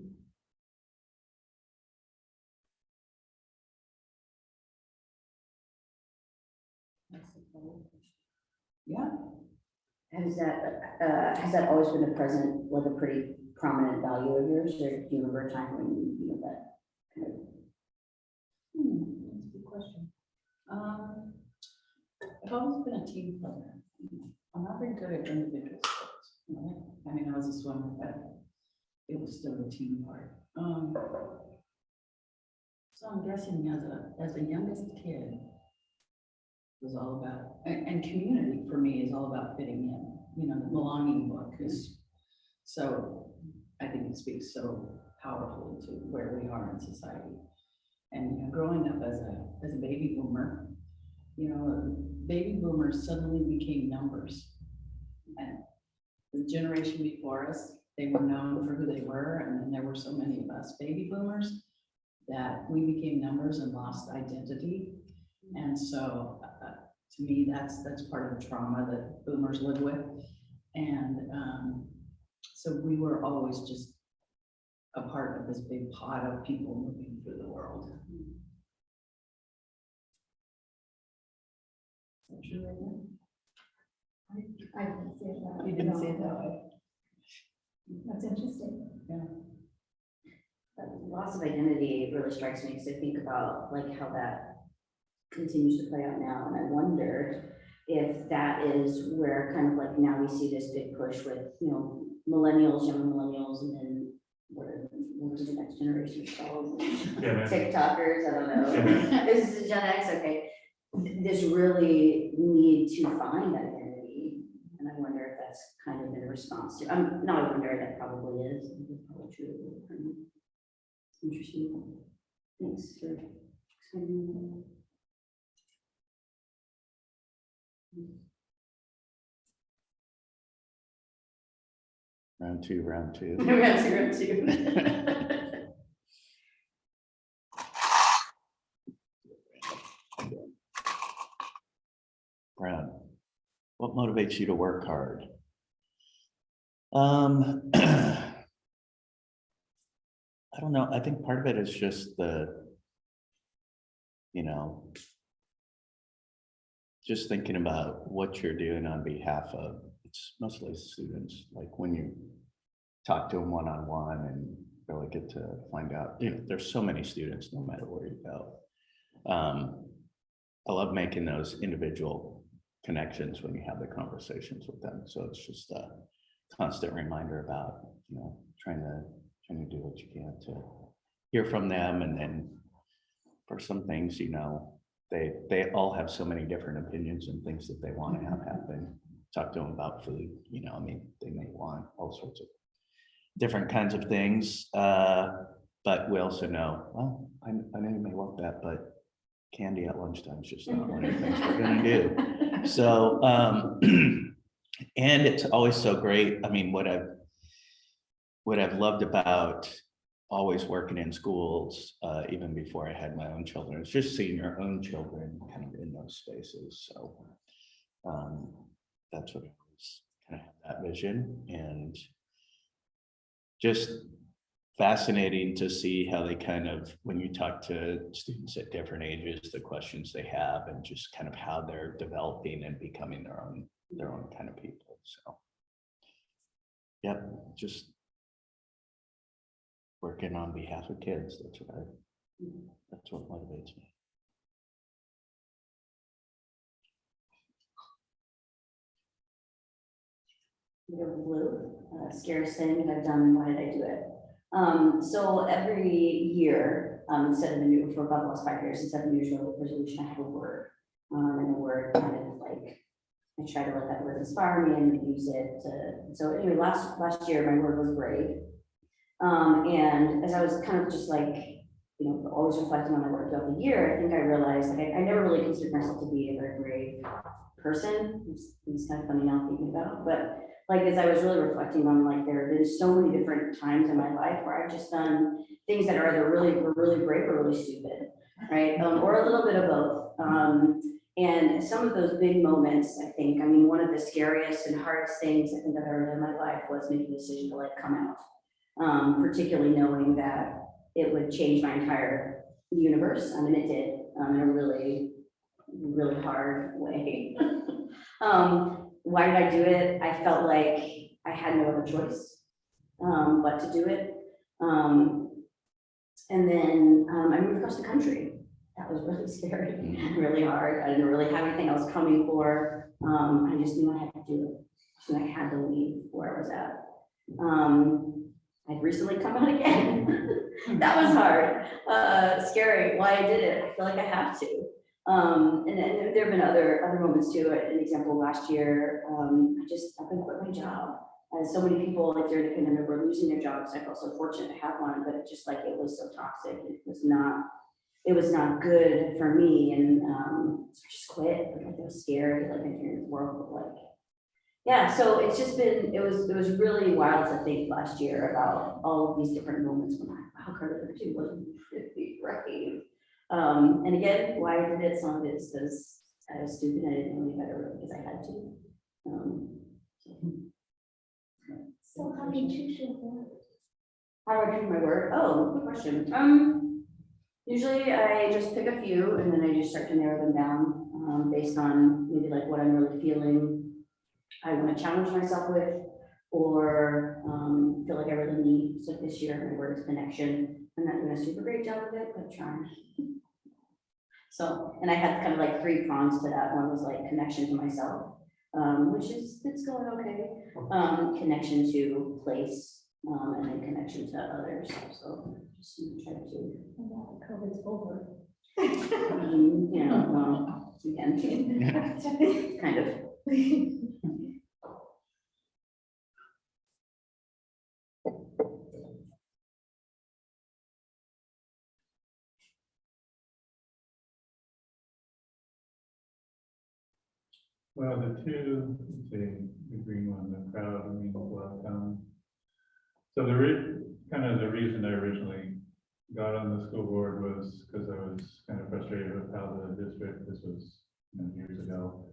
Yeah, Has that always been a present, like a pretty prominent value of yours, or do you remember a time when you know that kind of? that's a good question. I've always been a team player. I'm not very good at individual sports. You know? I mean, I was a swimmer, but it was still a team part. So I'm guessing as a youngest kid, it was all about, and community for me is all about fitting in. You know, the belonging book is, so I think it speaks so powerfully to where we are in society. And you know, growing up as a baby boomer, you know, baby boomers suddenly became numbers. And the generation before us, they were known for who they were, and then there were so many of us baby boomers that we became numbers and lost identity. And so to me, that's part of the trauma that boomers live with. And so we were always just a part of this big pot of people moving through the world. Is that true, Raymond? I didn't see it that way. You didn't see it that way? That's interesting. Yeah. Loss of identity really strikes me, because I think about like how that continues to play out now, and I wonder if that is where kind of like now we see this big push with, you know, millennials, young millennials, and then what are the next generation called? Yeah. TikTokers, I don't know. Gen X. This is Gen X, okay. This really need to find identity, and I wonder if that's kind of in response to, no, I wonder, that probably is, it's probably true. Interesting. Thanks for explaining that. Round two. Round two. Brad, what motivates you to work hard? I don't know. I think part of it is just just thinking about what you're doing on behalf of, it's mostly students, like when you talk to them one-on-one and really get to find out, there's so many students no matter where you go. I love making those individual connections when you have the conversations with them. So it's just a constant reminder about, trying to do what you can to hear from them. And then for some things, they all have so many different opinions and things that they want to have happen. Talk to them about food, they may want all sorts of different kinds of things. But we also know, well, I know you may want that, but candy at lunchtime is just not one of the things we're gonna do. So, and it's always so great. I mean, what I've loved about always working in schools, even before I had my own children, is just seeing your own children kind of in those spaces. So that's what I was kind of have that vision, and just fascinating to see how they kind of, when you talk to students at different ages, the questions they have, and just kind of how they're developing and becoming their own kind of people. So, yep, just working on behalf of kids. That's what motivates me. Go with blue, scariest thing I've done, why did I do it? So every year, instead of the new, for about the last 5 years, instead of the usual resolution, I have a word. And the word kind of like, I try to let that word inspire me and use it to, so anyway, last year, my word was brave. And as I was kind of just like, you know, always reflecting on my work throughout the year, I think I realized, like, I never really considered myself to be a very brave person. It's kind of funny now thinking about, but like, as I was really reflecting on, like, there have been so many different times in my life where I've just done things that are either were really brave or really stupid, right? Or a little bit of both. And some of those big moments, I think, I mean, one of the scariest and hardest things I think I've ever done in my life was making the decision to like come out, particularly knowing that it would change my entire universe. I mean, it did, in a really, really hard way. Why did I do it? I felt like I had no other choice but to do it. And then I moved across the country. That was really scary, really hard. I didn't really have anything I was coming for. I just knew I had to do it. So I had to leave where I was at. I'd recently come out again. That was hard, scary. Why I did it? I feel like I have to. And then there have been other moments too. An example, last year, I've been quit my job. As so many people, like, during the pandemic, were losing their jobs. I felt so fortunate to have one, but it just, like, it was so toxic. It was not good for me, and I just quit. Like, it was scary, like, entering the world, but like, yeah. So it's just been, it was really wild to think last year about all of these different moments when wow, Carter actually wasn't really brave. And again, why I did it, some of it is because I was stupid. I didn't know any better because I had to. So how do you choose your word? How do I choose my word? Oh, good question. Usually I just pick a few and then I just start to narrow them down based on maybe like what I'm really feeling I want to challenge myself with, or feel like I really need. So this year my word is connection. I'm not doing a super great job of it, but trying. So, and I had kind of like 3 prongs to that. One was like connection to myself, which is, it's going okay. Connection to place, and then connection to others. So just try to. And now the COVID's over. You know, well, again, kind of. Well, the green one, the crowd, means welcome. So kind of the reason I originally got on the school board was because I was kind of frustrated with how the district, this was years ago,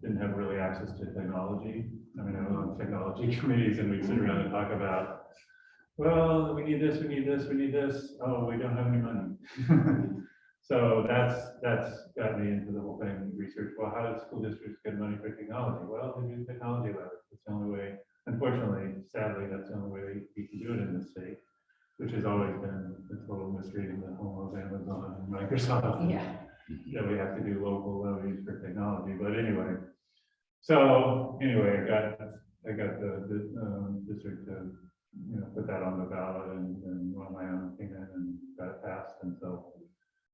didn't have really access to technology. I mean, I was on technology committees and we'd sit around and talk about, well, we need this, we need this, we need this. Oh, we don't have any money. So that's got me into the whole thing, research. Well, how do school districts get money for technology? Well, they do technology letters. It's the only way. Unfortunately, sadly, that's the only way we can do it in this state, which has always been a total mystery in the home of Amazon and Microsoft. Yeah. That we have to do local levies for technology. But anyway, so anyway, I got the district to put that on the ballot, and one of my own came in and got it passed, and so.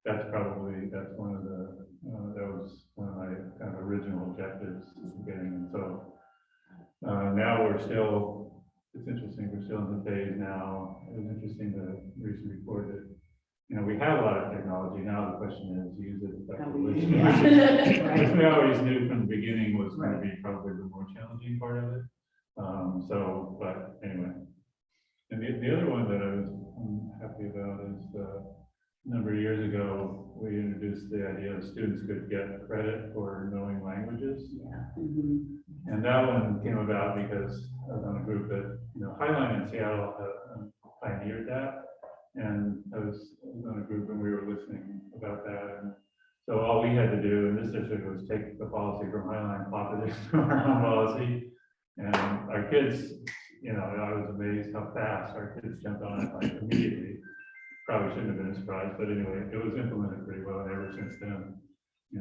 That's one of the, that was one of my kind of original objectives at the beginning. And so now we're still, it's interesting, we're still in the phase now. It was interesting, the recent report that we have a lot of technology now, the question is use it effectively. Yeah. Which we always knew from the beginning was going to be probably the more challenging part of it. So, but anyway. And the other one that I'm happy about is, a number of years ago, we introduced the idea of students could get credit for knowing languages. Mhm. And that one came about because I was on a group that, Highline in Seattle pioneered that. And I was on a group and we were listening about that. And so all we had to do in this district was take the policy from Highline, plop it into our own policy. And our kids, I was amazed how fast our kids jumped on it like immediately. Probably shouldn't have been a surprise, but anyway, it was implemented pretty well. And ever since then,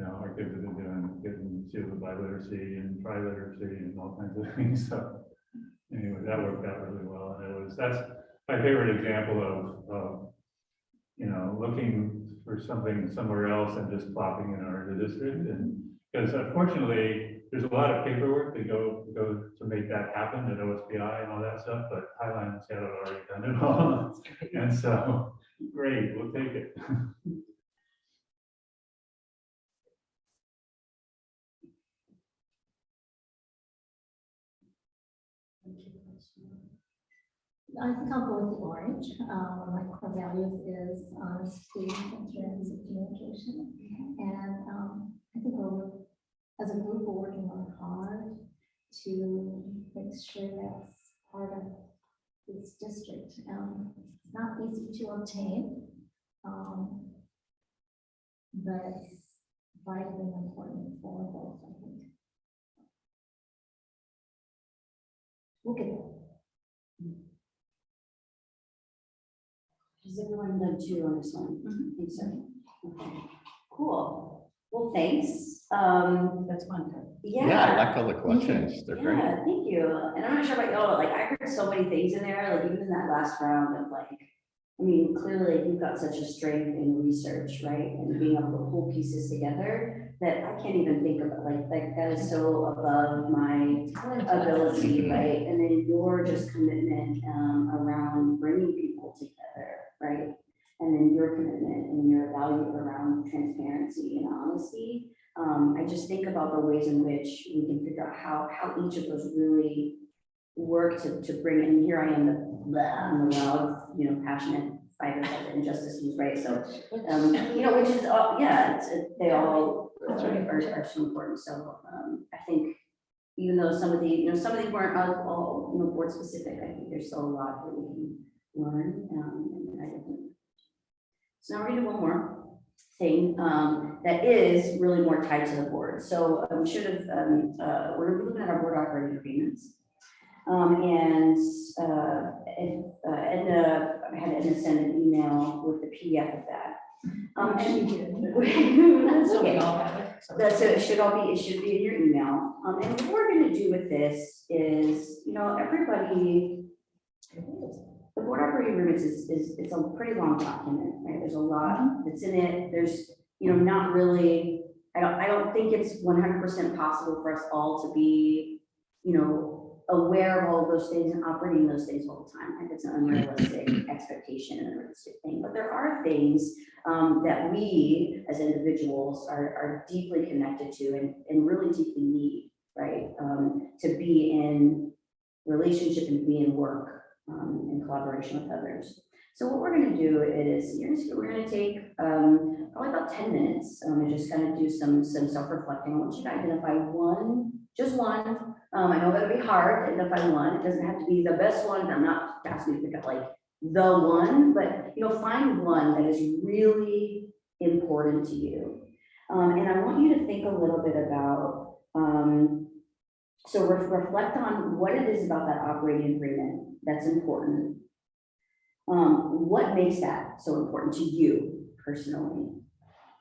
our kids have been getting shielded by literacy and tri-literacy and all kinds of things. So anyway, that worked out really well. And that's my favorite example of looking for something somewhere else and just plopping in our district. And because unfortunately, there's a lot of paperwork that go to make that happen at OSPI and all that stuff, but Highline and Seattle had already done it all. And so, great, we'll take it. I think I'll go with the orange. One of my core values is honesty, transparency, communication. And I think as a group, we're working on hard to make sure that's part of this district. It's not easy to obtain, but it's vitally important for both, I think. We'll get there. Has everyone done two on this one? Mhm. I think so. Okay, cool. Well, thanks. That's fun. Yeah, I like all the questions. They're great. Yeah, thank you. And I'm not sure about y'all, but like I heard so many things in there, like even in that last round of like, I mean, clearly you've got such a strength in research, right? And being able to pull pieces together that I can't even think of it. Like that is so above my ability, right? And then your just commitment around bringing people together, right? And then your commitment and your value around transparency and honesty. I just think about the ways in which we can figure out how each of those really work to bring, and here I am, the loud, passionate fighter for the injustices, right? So, which is, they all are so important. So, I think even though some of these weren't all board specific, I think there's still a lot that we can learn. And I think. So now we're gonna do one more thing that is really more tied to the board. So we should have, we're looking at our board operating agreements. Edna, I had Edna send an email with the PDF of that. That's okay. So it should be in your email. And what we're gonna do with this is, everybody, the board operating agreements it's a pretty long document, right? There's a lot that's in it. There's, not really, I don't think it's 100% possible for us all to be, aware of all of those things and operating those things all the time. And it's an unrealistic expectation and unrealistic thing. But there are things that we as individuals are deeply connected to and really deeply need, right? To be in relationship and be in work in collaboration with others. So what we're going to do is we're going to take probably about 10 minutes and just kind of do some self-reflecting. I want you to identify just one. I know that'll be hard to identify one. It doesn't have to be the best one. I'm not asking you to pick up like the one, but find one that is really important to you. And I want you to think a little bit about, reflect on what it is about that operating agreement that's important. What makes that so important to you personally?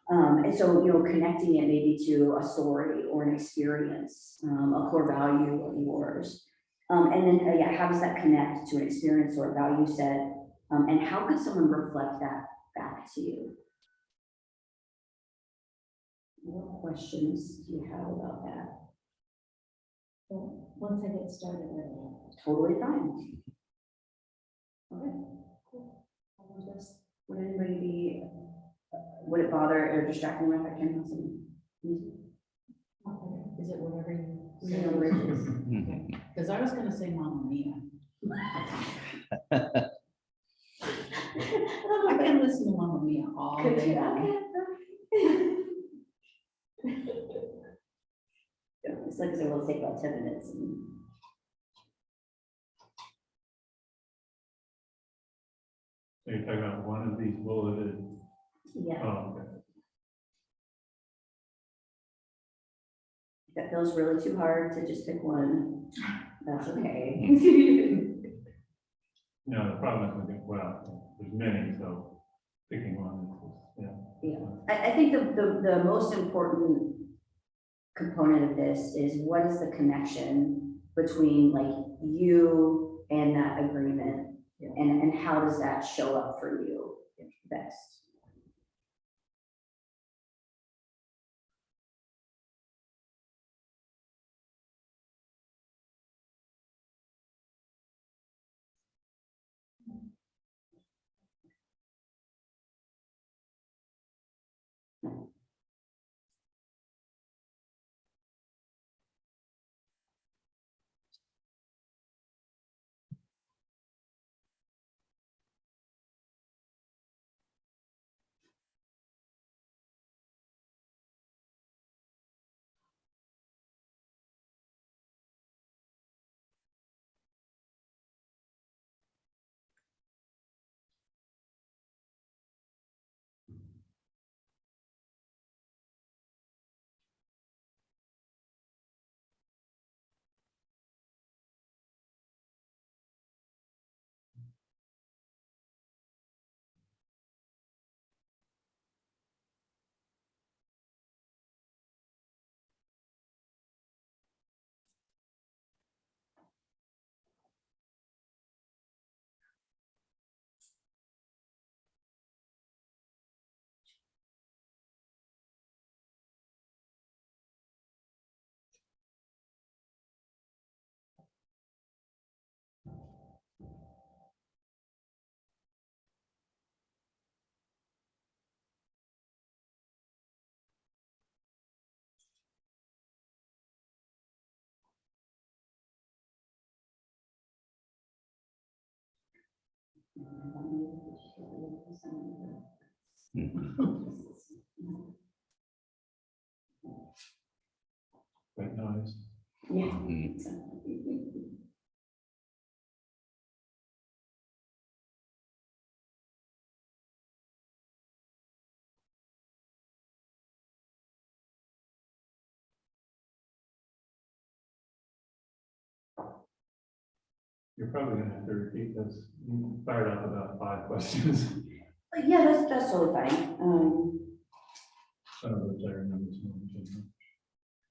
And so, connecting it maybe to a story or an experience, a core value of yours. And then, how does that connect to an experience or a value set? And how could someone reflect that back to you? What questions do you have about that? Well, once I get started, Totally fine. Okay. I'll just Would anybody be, would it bother or distract them if I turn on some music? Is it whatever you Yeah, say? where it is. Because I was gonna say Mamma Mia. I can listen to Mamma Mia all Could day you? long. Okay. It's like, it will take about 10 minutes. So you're talking about one of these bulleted, Yeah, oh, okay. if that feels really too hard to just pick one, that's okay. No, the problem is, well, there's many, so picking one is, yeah. Yeah, I think the most important component of this is what is the connection between like you and that agreement? Yeah. And how does that show up for you best? White noise. Yeah. Mm. You're probably gonna have to repeat this. You fired up about 5 questions. Yeah, that's totally fine. Some of which I remember. Some of which I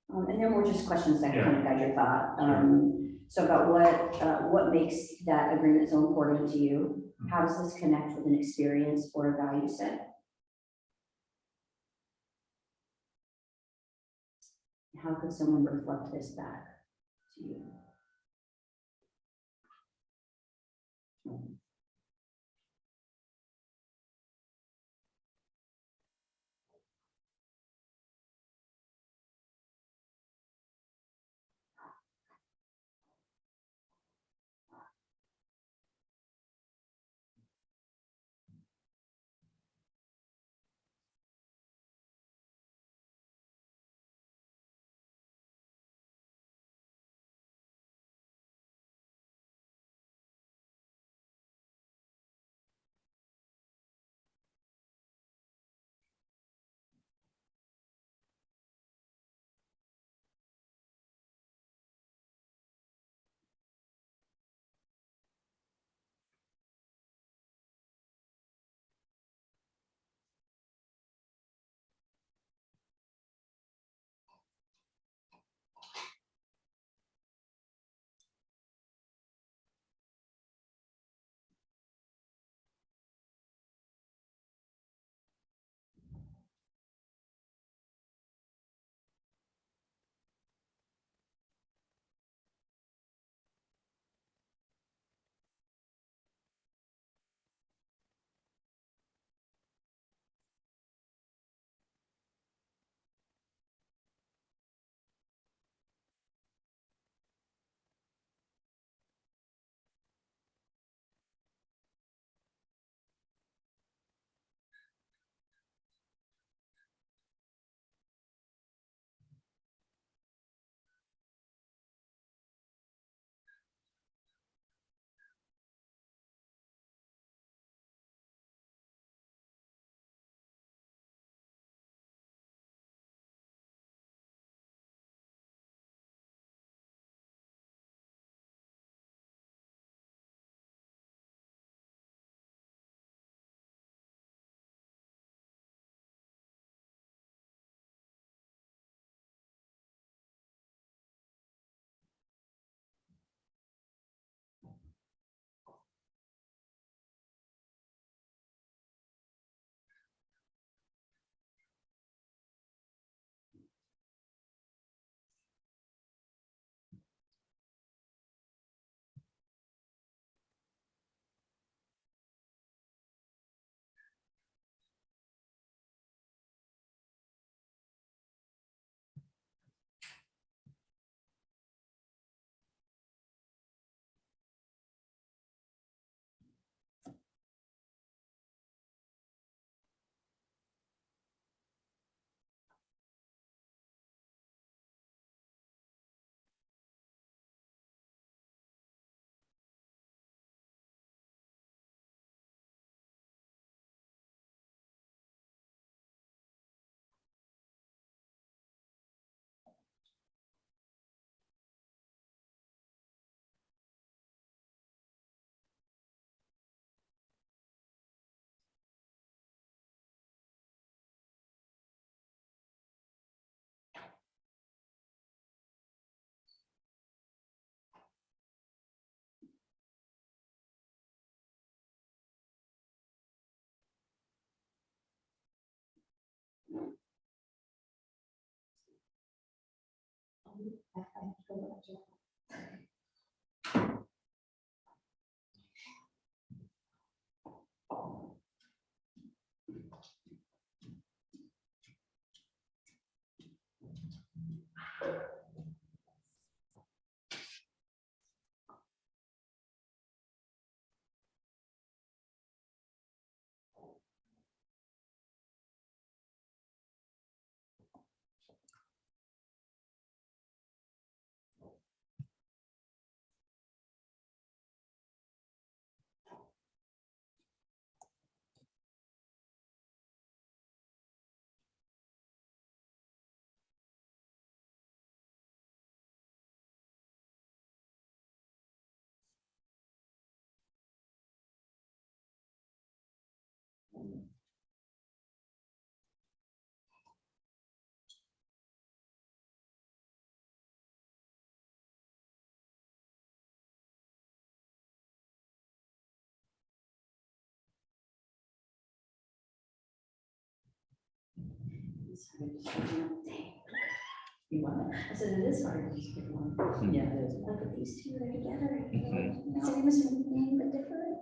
don't. And then more just questions that kind of guide your thought. Sure. So about what makes that agreement so important to you? How does this connect with an experience or a value set? How could someone reflect this back to you? I have to go to jail. It's hard to just pick one. Dang. You want it? I said, it is hard to just pick one. Yeah, it is. Look at these two, they're together. Mhm. Same as anything but different.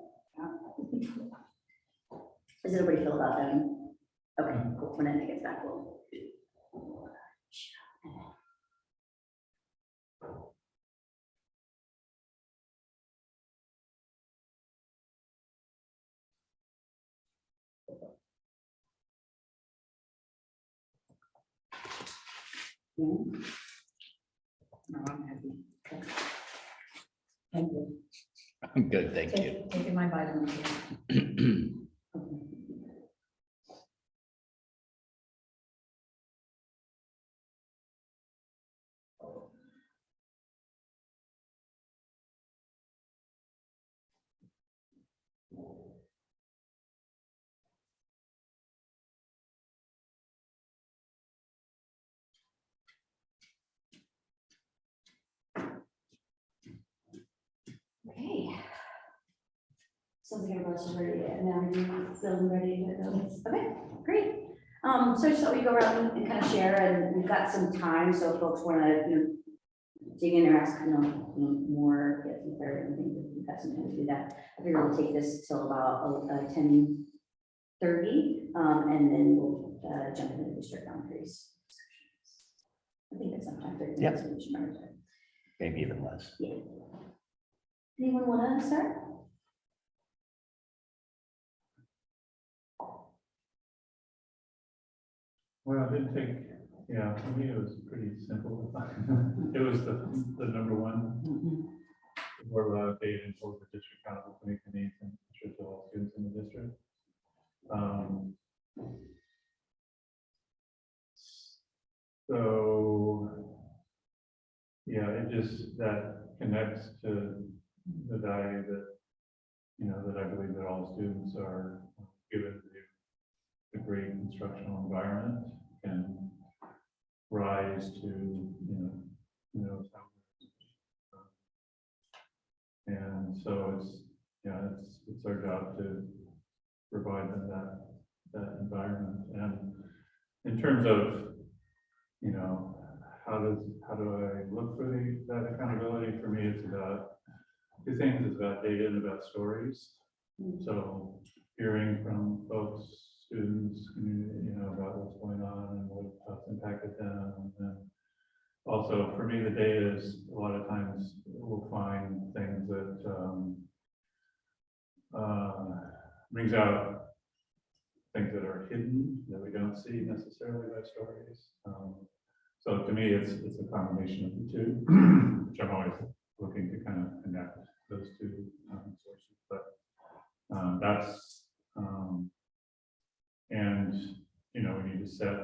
Does everybody feel about them? Okay, cool. When it gets back, we'll. Yeah. No, I'm happy. Thank you. I'm good, thank you. Taking my vitamins. Okay. Sounds like everybody's ready, and now we're feeling ready to go. Okay, great. So I just thought we'd go around and kind of share, and we've got some time, so if folks wanna, dig in or ask, more, get some clarity, and things, we've got some time to do that. I figure we'll take this till about 10:30, and then we'll jump into the district boundaries. I think it's sometime 30 Yep. minutes. We should remember that. Maybe even less. Yeah. Anyone wanna start? Well, it did take, yeah, for me, it was pretty simple. It was the number one. We're allocated and hold the district accountable to meet the needs and ensure to all students in the district. So, yeah, it just, that connects to the value that, that I believe that all students are given the great instructional environment and rise to, and so it's our job to provide them that environment. And in terms of, how do I look for that accountability? For me, it's about two things. It's about data and about stories. So hearing from folks, students, community, about what's going on and what's impacted them. And then also for me, the data is a lot of times we'll find things that brings out things that are hidden that we don't see necessarily by stories. So to me, it's a combination of the two, which I'm always looking to kind of connect those two sources. But that's and we need to set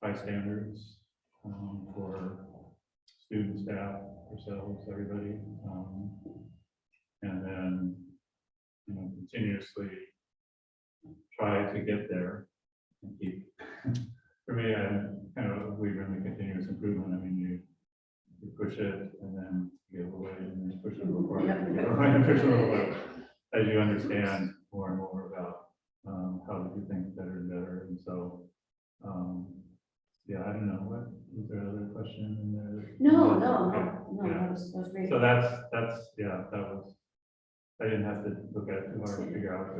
high standards for students, staff, ourselves, everybody, and then continuously try to get there and keep. For me, I'm kind of a believer in the continuous improvement. I mean, you push it and then you give away and then you push it a little farther, you give away and push it a little farther, as you understand more and more about how to do things better and better. And so, yeah, I don't don't know, what, was there another question in there? No, Okay, yeah. that was great. So yeah, that was, I didn't have to look at it too hard to figure out,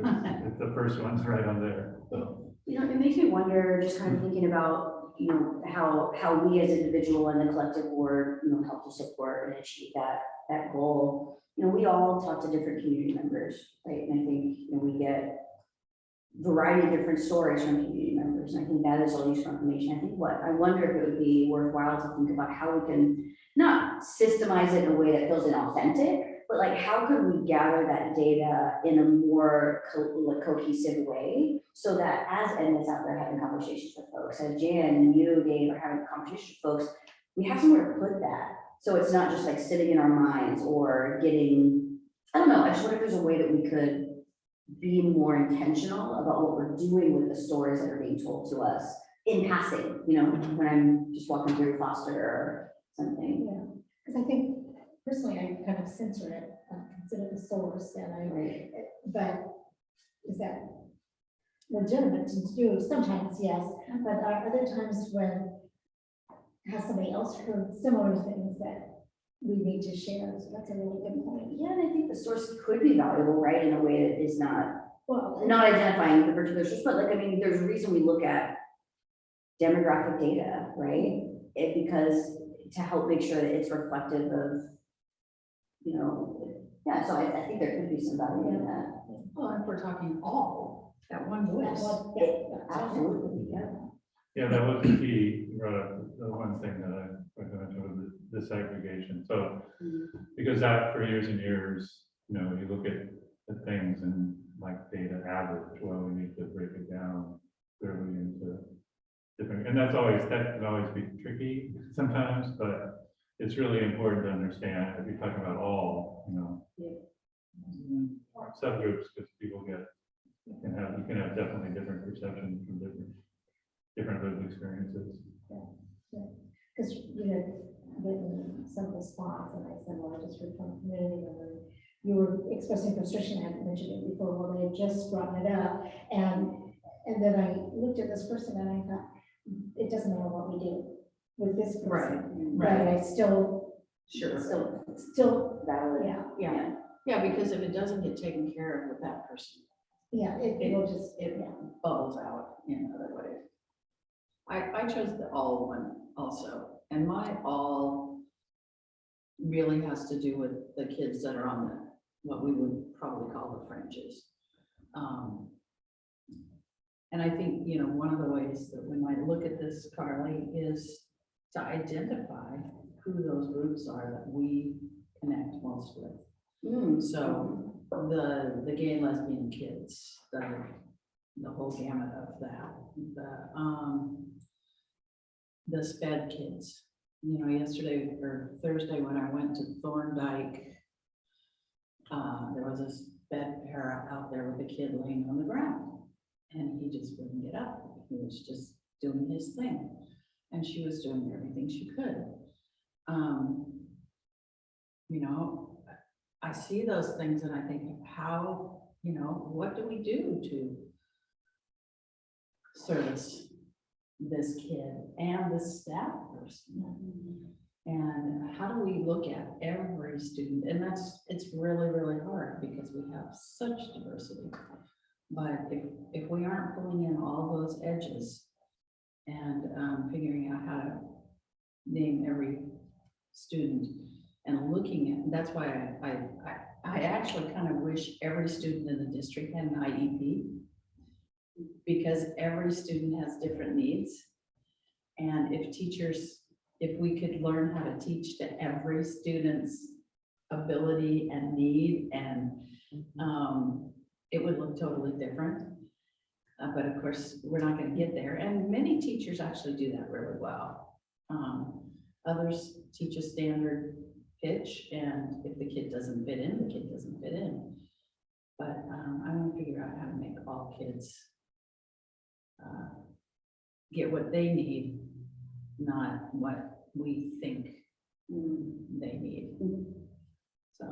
it's the first one's right on there, so. You know, it makes me wonder, just kind of thinking about, you know, how we as an individual and the collective board, you know, help to support and achieve that goal. You know, we all talk to different community members, right? And I think, you know, we get variety of different stories from community members. And I think that is all useful information. I wonder if it would be worthwhile to think about how we can not systemize it in a way that feels inauthentic, but like, how could we gather that data in a more cohesive way so that as Ed is out there having conversations with folks, as Jan and you, Dave, are having conversations with folks, we have somewhere to put that. So it's not just like sitting in our minds or getting, I don't know, I just wonder if there's a way that we could be more intentional about what we're doing with the stories that are being told to us in passing, you know, when I'm just walking through Foster or something. Yeah, because I think personally, I kind of censor it, consider the source, and Right. but is that legitimate to do? Sometimes, yes, but there are other times when has somebody else heard similar things that we need to share, so that's a really good point. Yeah, and I think the source could be valuable, right, in a way that is Well, not identifying the particular source, but like, I mean, there's a reason we look at demographic data, right? Because to help make sure that it's reflective of, you know, yeah, so I think there could be some value in that. Well, if we're talking all, that one that voice. one- yeah, that's right. Absolutely, yeah. Yeah, that was the key, you brought up the one thing that I mentioned was the segregation. So, because that for years and years, you know, you look at the things and like data average, well, we need to break it down clearly into different, and that can always be tricky sometimes, but it's really important to understand if you're talking about all, you know, subgroups, because people you can have definitely different perceptions from different lived experiences. Because, you know, written some response, and I said, well, I just heard from a community member, you were expressing frustration, I hadn't mentioned it before, well, they had just brought it up, and then I looked at this person and I thought, it doesn't matter what we do with this person. But I still, Sure. still, Valid. yeah, Yeah, because if it doesn't get taken care of with that person, it will just, it yeah. bubbles out in other ways. I chose the all one also, and my all really has to do with the kids that are on what we would probably call the fringes. And I think, you know, one of the ways that we might look at this, Carly, is to identify who those groups are that we connect most with. So the gay and lesbian kids, the whole gamut of that, the SPED kids. You know, yesterday or Thursday when I went to Thorndike, there was a SPED parent out there with a kid laying on the ground, and he just wouldn't get up. He was just doing his thing, and she was doing everything she could. You know, I see those things and I think, how, you know, what do we do to service this kid and this staff person? And how do we look at every student? And it's really, really hard because we have such diversity. But if we aren't pulling in all those edges and figuring out how to name every student and looking at, that's why I actually kind of wish every student in the district had an IEP, because every student has different needs. And if we could learn how to teach to every student's ability and need, and it would look totally different. But of course, we're not going to get there. And many teachers actually do that really well. Others teach a standard pitch, and if the kid doesn't fit in, the kid doesn't fit in. But I want to figure out how to make all kids get what they need, not what we think they need. So,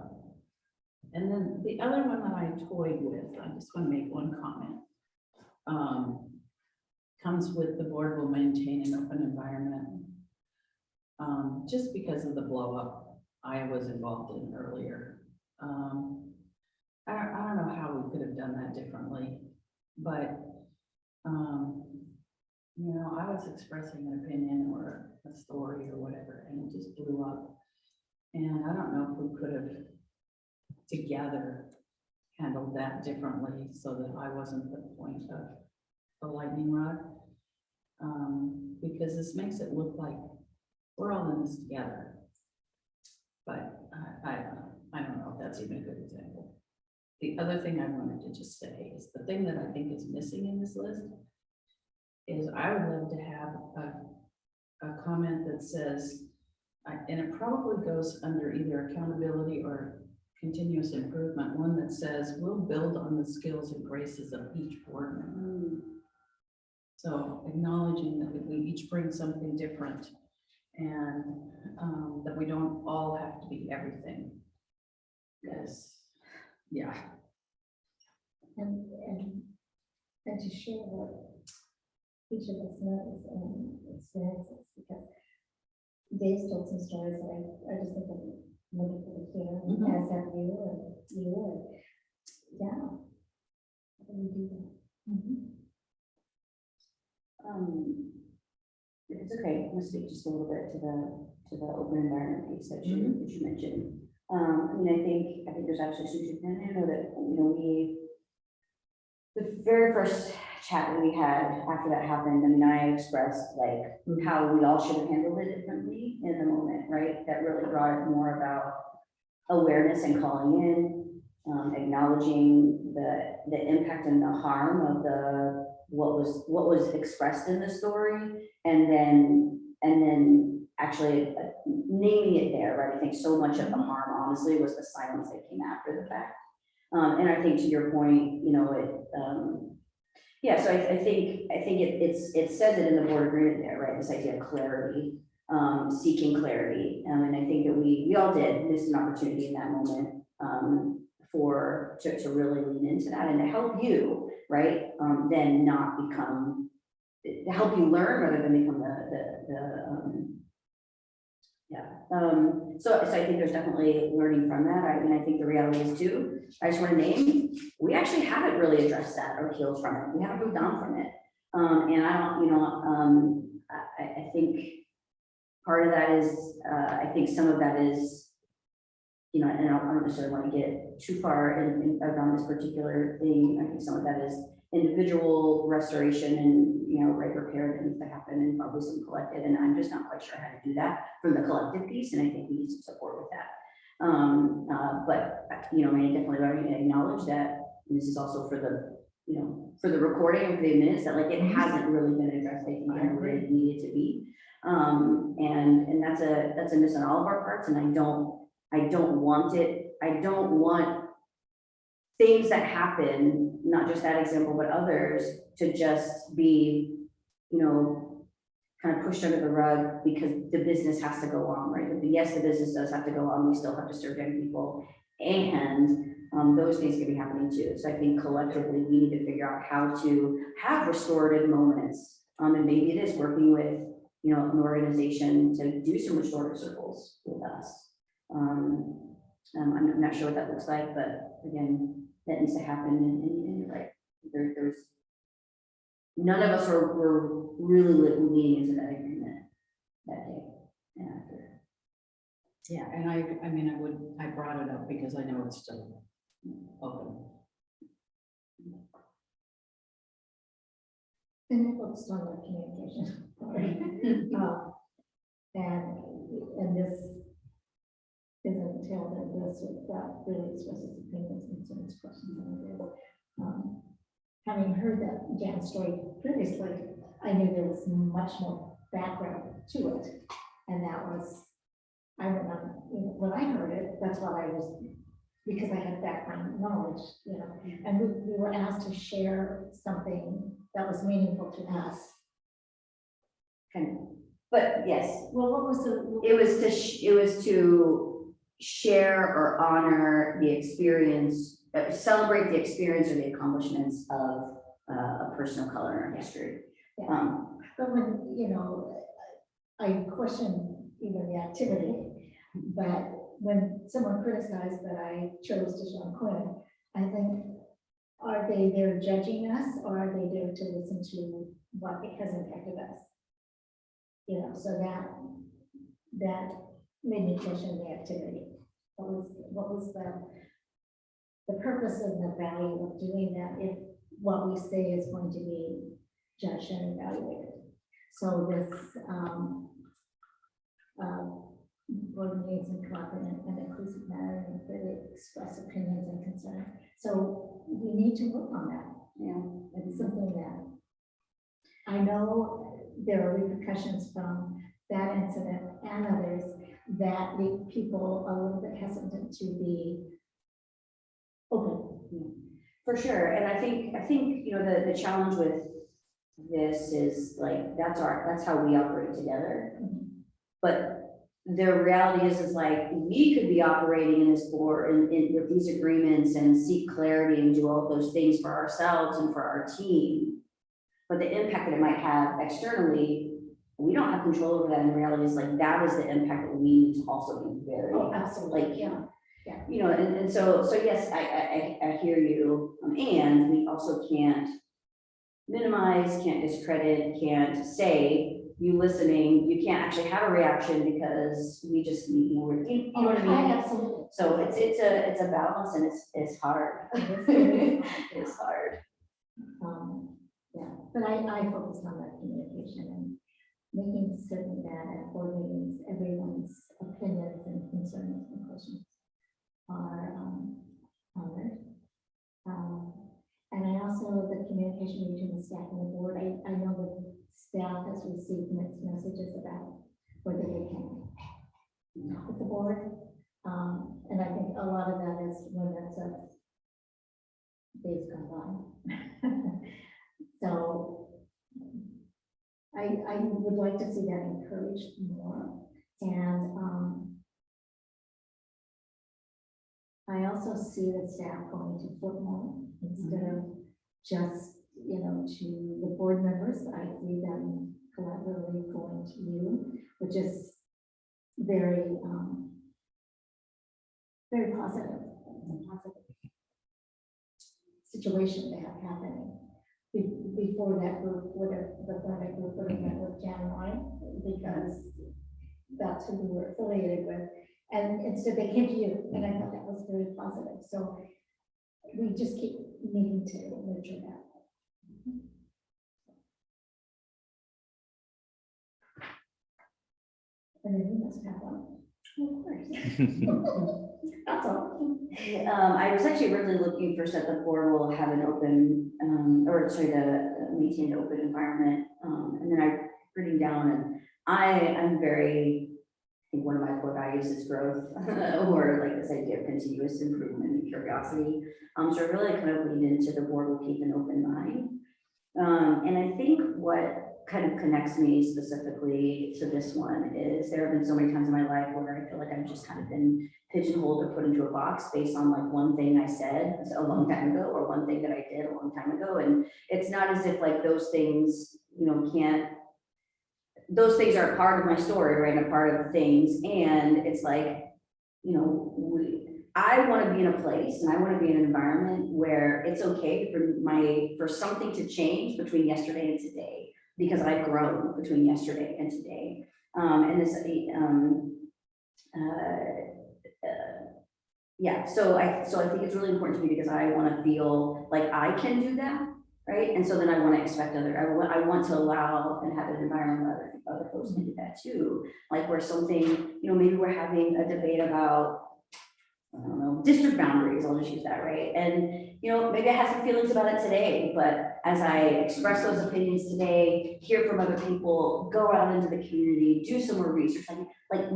and then the other one that I toyed with, I just want to make one comment. comes with the board will maintain an open environment. Just because of the blow up I was involved in earlier. I don't know how we could have done that differently, but, you know, I was expressing an opinion or a story or whatever, and it just blew up. And I don't know if we could have together handled that differently so that I wasn't the point of the lightning rod. Because this makes it look like we're all in this together. But I don't know if that's even a good example. The other thing I wanted to just say is the thing that I think is missing in this list is I would love to have a comment that says, and it probably goes under either accountability or continuous improvement, one that says, we'll build on the skills and graces of each board member. So acknowledging that we each bring something different and that we don't all have to be everything. Yes, yeah. And to share what each of us knows and experiences, because Dave's told some stories that I just think are wonderful to hear, as have you and yeah. How do we do that? If it's okay, I'm gonna speak just a little bit to the open environment piece that you mentioned. I mean, I think there's absolutely truth in it. I know that, you know, the very first chat that we had after that happened, I mean, I expressed like how we all should have handled it differently in the moment, right? That really brought it more about awareness and calling in, acknowledging the impact and the harm of what was expressed in the story, and then actually naming it there, right? I think so much of the harm, honestly, was the silence that came after the fact. And I think to your point, you know, yeah, so I think it says it in the board agreement there, right? This idea of clarity, seeking clarity. And I think that we all did miss an opportunity in that moment to really lean into that and to help you, right? Then not become, to help you learn rather than become so I think there's definitely learning from that. I mean, I think the reality is too, I just want to name, we actually haven't really addressed that or healed from it. We haven't moved on from it. And I don't, you know, I think part of that is, I think some of that is, you know, and I don't necessarily want to get too far around this particular thing. I think some of that is individual restoration and, you know, right repair that needs to happen and probably some collective, and I'm just not quite sure how to do that from the collective piece, and I think we need some support with that. But, you know, I definitely already acknowledge that, and this is also for the, you know, for the recording and for the minutes, that like it hasn't really been addressed, I think, in the way it needed to be. And that's a miss on all of our parts, and I don't want it, I don't want things that happen, not just that example, but others, to just be, you know, kind of pushed under the rug because the business has to go on, right? But yes, the business does have to go on. We still have to serve young people, and those things can be happening too. So I think collectively we need to figure out how to have restorative moments. And maybe it is working with, you know, an organization to do some restorative circles with us. I'm not sure what that looks like, but again, that needs to happen, and you're right. There's none of us were really leaning into that agreement that day and after. Yeah, and I mean, I brought it up because I know it's still open. And I focused on the communication. And this isn't entailed in this, that really expresses opinions, concerns, questions, and ideas. Having heard that Jan's story previously, I knew there was much more background to it. And that was, I remember, you know, when I heard it, that's what I was, because I had background knowledge, you know, and we were asked to share something that was meaningful to us. But yes, Well, what was the? it was to share or honor the experience, celebrate the experience or the accomplishments of a person of color in our history. But when, you know, I question even the activity, but when someone criticized that I chose to Sean Quinn, I think, are they there judging us, or are they there to listen to what has impacted us? You know, so that made me question the activity. What was the purpose and the value of doing that if what we say is going to be judged and evaluated? So this, board meetings and cooperative and inclusive manner and really express opinions and concerns. So we need to work on that. Yeah. It's something that I know there are repercussions from that incident and others that make people a little bit hesitant to be open. For sure, and I think, you know, the challenge with this is like, that's how we operate together. But the reality is like, we could be operating in this board in with these agreements and seek clarity and do all those things for ourselves and for our team. But the impact that it might have externally, we don't have control over that. In reality, is like, that is the impact that we need to also be very, Oh, absolutely, like, yeah. you know, and so yes, I hear you. And we also can't minimize, can't discredit, can't say, you listening, you can't actually have a reaction because we just need more, you know what I mean? Absolutely. So it's a balance, and it's hard. It is. It's hard. Yeah, but I focused on that communication and making certain that at board meetings, everyone's opinions and concerns and questions are honored. And I also, the communication between the staff and the board, I know that staff has received mixed messages about whether they can talk with the board. And I think a lot of that is when that's a days gone by. So I would like to see that encouraged more. And I also see the staff going to football instead of just, you know, to the board members. I see them collaboratively going to you, which is very, very positive situation to have happening. Before that group, the Florida group would have met with Jan and I, because that's who we were affiliated with. And instead they came to you, and I thought that was very positive. So we just keep needing to nurture that. And then you must have one. Of course. That's all. I was actually really looking first that the board will have an open, maintain an open environment. And then I'm reading down, and I'm very, I think one of my core values is growth, or like this idea of continuous improvement and curiosity. So I really kind of lean into the board will keep an open mind. And I think what kind of connects me specifically to this one is there have been so many times in my life where I feel like I've just kind of been pigeonholed or put into a box based on like one thing I said a long time ago, or one thing that I did a long time ago. And it's not as if like those things, you know, those things are a part of my story, right? And a part of things. And it's like, you know, I want to be in a place, and I want to be in an environment where it's okay for something to change between yesterday and today, because I've grown between yesterday and today. And this, yeah, so I think it's really important to me, because I want to feel like I can do that, right? And so then I want to expect I want to allow and have an environment where other folks can do that too. Like where something, you know, maybe we're having a debate about, I don't know, district boundaries, I'll just use that, right? And, you know, maybe I have some feelings about it today, but as I express those opinions today, hear from other people, go out into the community, do some more research, like it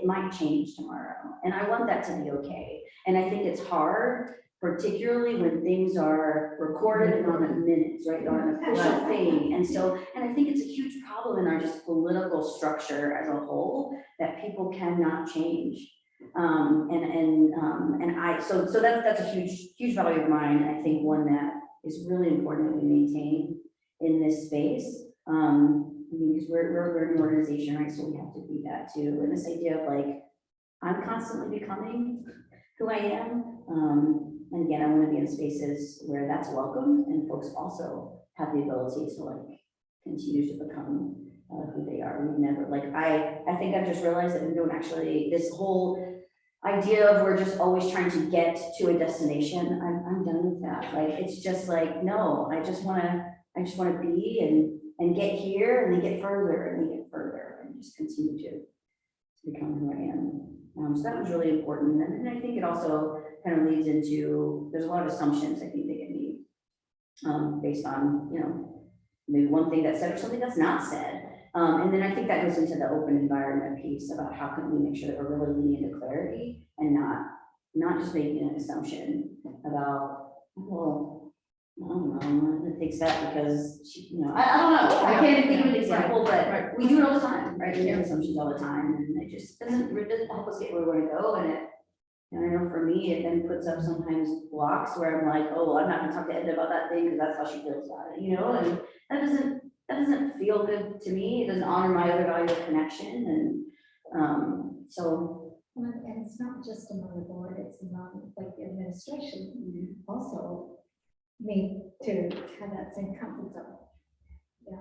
might change tomorrow. And I want that to be okay. And I think it's hard, particularly when things are recorded and on the minutes, right, on an official thing. And so, and I think it's a huge problem in our just political structure as a whole, that people cannot change. So that's a huge value of mine. I think one that is really important that we maintain in this space. Because we're a learning organization, right, so we have to be that too, and this idea of like, I'm constantly becoming who I am, and again, I wanna be in spaces where that's welcome, and folks also have the ability to like, continue to become who they are. We never, like, I think I've just realized that we don't actually, this whole idea of we're just always trying to get to a destination, I'm done with that. Like, it's just like, no, I just wanna be and get here and then get further and then get further and just continue to become who I am. So that was really important. And I think it also kind of leads into, there's a lot of assumptions I think they get made based on, you know, maybe one thing that's said or something that's not said. And then I think that goes into the open environment piece about how can we make sure that we're really leaning into clarity and not just making an assumption about, well, I don't know, I'm gonna fix that because she, you know, I don't know. I can't even think of an example, but we do it all the time, right? We make assumptions all the time, and it just doesn't help us get where we want to go. And I know for me, it then puts up sometimes blocks where I'm like, oh, well, I'm not gonna talk to Edna about that thing because that's how she feels about it, you know, and that doesn't feel good to me. It doesn't honor my other value of connection. And so. And it's not just among the board, it's among like the administration also need to have that same comfort zone. Yeah.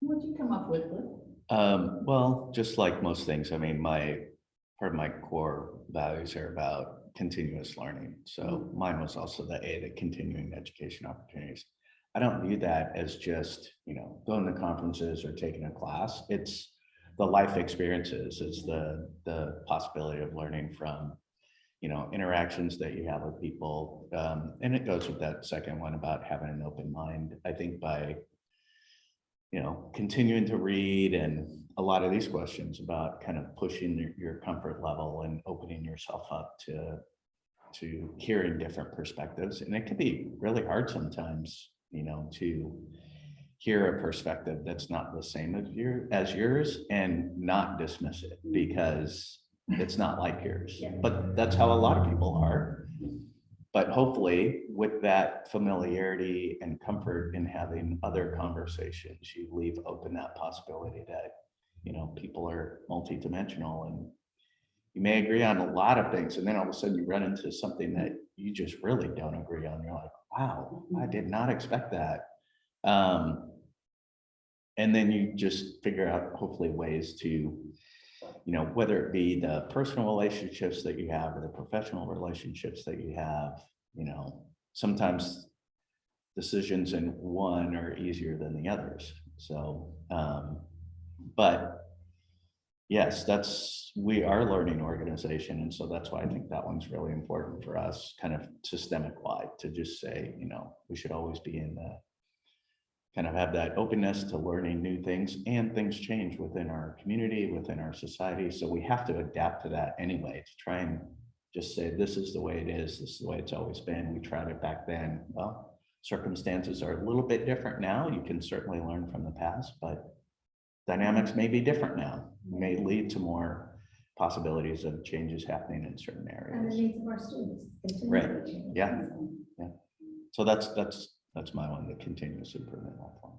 What'd you come up with? Well, just like most things, I mean, part of my core values are about continuous learning. So mine was also the continuing education opportunities. I don't view that as just, you know, going to conferences or taking a class. It's the life experiences, it's the possibility of learning from, you know, interactions that you have with people. And it goes with that second one about having an open mind. I think by, you know, continuing to read and a lot of these questions about kind of pushing your comfort level and opening yourself up to hearing different perspectives. And it can be really hard sometimes, you know, to hear a perspective that's not the same as yours and not dismiss it because it's not like yours. But that's how a lot of people are. But hopefully with that familiarity and comfort in having other conversations, you leave open that possibility that, you know, people are multidimensional and you may agree on a lot of things. And then all of a sudden you run into something that you just really don't agree on. You're like, wow, I did not expect that. And then you just figure out hopefully ways to, you know, whether it be the personal relationships that you have or the professional relationships that you have, you know, sometimes decisions in one are easier than the others. So, but yes, we are a learning organization. And so that's why I think that one's really important for us, kind of systemic wide, to just say, you know, we should always be in the kind of have that openness to learning new things, and things change within our community, within our society. So we have to adapt to that anyway, to try and just say, this is the way it is. This is the way it's always been. We tried it back then. Well, circumstances are a little bit different now. You can certainly learn from the past, but dynamics may be different now, may lead to more possibilities of changes happening in certain And the areas. needs of our students. Right. continue to change. Yeah. Yeah. So that's my one, the continuous improvement platform.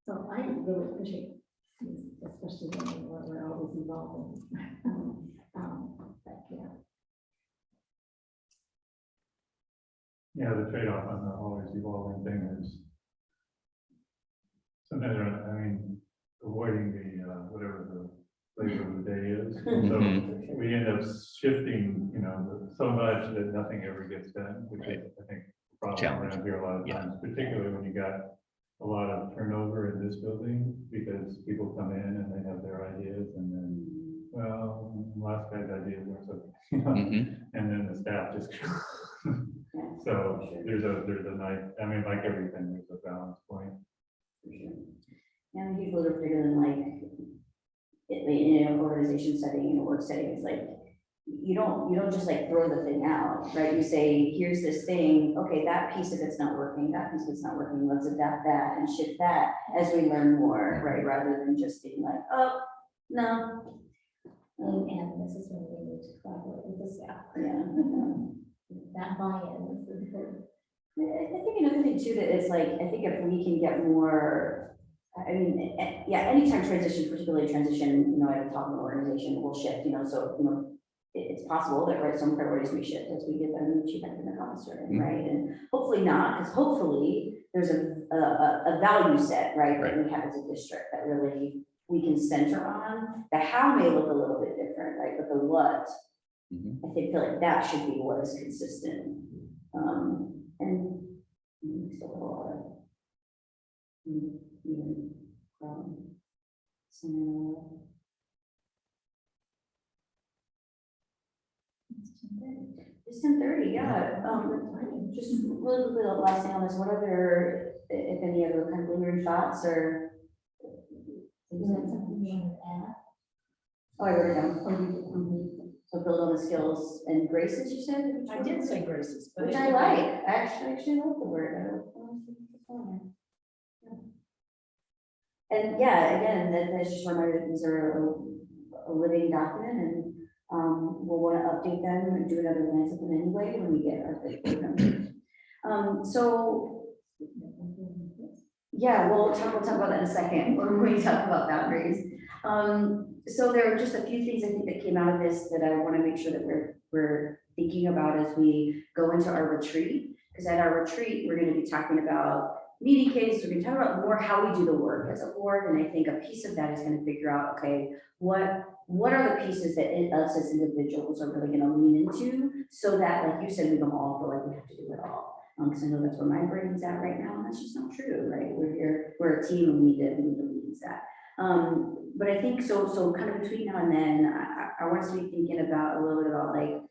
So I really appreciate this, especially when we're always involved in. But yeah. Yeah, the trade-off on the always evolving thing is sometimes, I mean, avoiding the, whatever the flavor of the day is. So we end up shifting, you know, so much that nothing ever gets done, which is, I think, a problem Challenge. around here a lot of Yeah. times, particularly when you got a lot of turnover in this building, because people come in and they have their ideas and then, well, last guy's ideas weren't so, you know, Mhm. and then the staff just. So there's a nice, I mean, like everything, there's a balance point. For sure. Yeah, I'm a huge believer in like, in an organization setting, in a work setting, it's like, you don't just like throw the thing out, right? You say, here's this thing, okay, that piece of it's not working, that piece of it's not working, let's adapt that and shift that as we learn more, right? Rather than just being like, oh, no, And this is when we need to collaborate with the staff. Yeah. That buy-in is important. I think another thing too, that is like, I think if we can get more, I mean, yeah, anytime transition, particularly transition, at the top of an organization will shift, so, it's possible that, right, some priorities may shift as we get them chief academic officer, right? And hopefully not, because hopefully there's a value set, right, that we have as a district that really we can center on. The how may look a little bit different, right, but the what, I feel like that should be what is consistent. And we still have a lot of even some it's 10:30, yeah. Just a little bit of last thing on this. What other, if any other kind of lingering thoughts or? Is that something you want to add? Oh, I wrote it down. So build on the skills and graces, you said? I did say graces, but. Which I like. I actually like the word. And yeah, again, that's just a reminder that these are a living document, and we'll want to update them and do another glance at them anyway when we get our fiscal numbers. So yeah, we'll talk about that in a second when we talk about boundaries. So there are just a few things I think that came out of this that I want to make sure that we're thinking about as we go into our retreat. Because at our retreat, we're going to be talking about meeting cases. We're going to talk about more how we do the work as a board. And I think a piece of that is going to figure out, okay, what are the pieces that us as individuals are really going to lean into, so that, like you said, we don't all feel like we have to do it all. Because I know that's where my brain's at right now, and that's just not true, right? We're a team, and we need to lead that. But I think so kind of between now and then, I want us to be thinking about a little bit about like,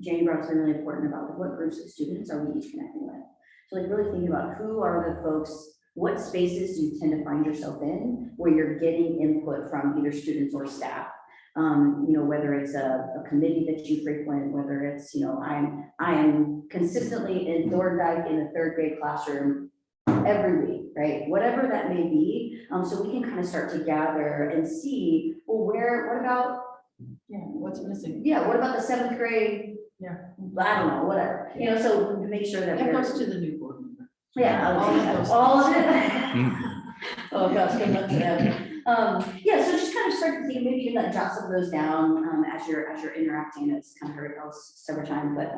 Jane brought something really important about like, what groups of students are we each connecting with? So like really thinking about who are the folks, what spaces do you tend to find yourself in where you're getting input from either students or staff? Whether it's a committee that you frequent, whether it's, I am consistently in Thorndike in the third grade classroom every week, right? Whatever that may be. So we can kind of start to gather and see, well, what about, What's missing? yeah, what about the seventh grade? Yeah. I don't know, whatever, so to make sure that That we're. goes to the new board member. Yeah, all of it. Oh gosh, good luck to them. So just kind of start to think, maybe you can jot some of those down as you're interacting. It's kind of heard else several times, but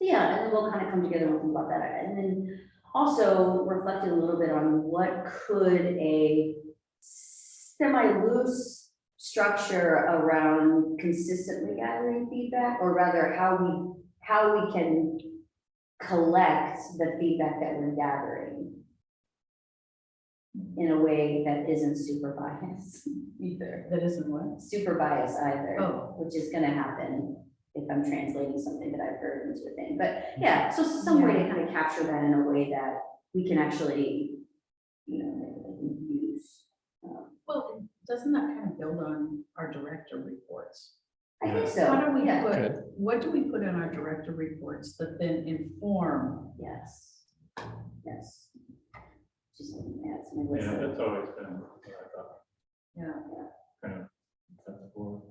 yeah, and then we'll kind of come together and think about that, and then also reflecting a little bit on what could a semi-loose structure around consistently gathering feedback, or rather how we can collect the feedback that we're gathering in a way that isn't super biased either. That isn't what? Super biased either, Oh. which is gonna happen if I'm translating something that I've heard into a thing. But yeah, so some way to kind of capture that in a way that we can actually, use. Well, doesn't that kind of build on our director reports? I think so. How do we Yeah. put, what do we put in our director reports that then inform? Yes. Just add some of Yeah, this. that's always been what I thought, Yeah. kind of, that's for.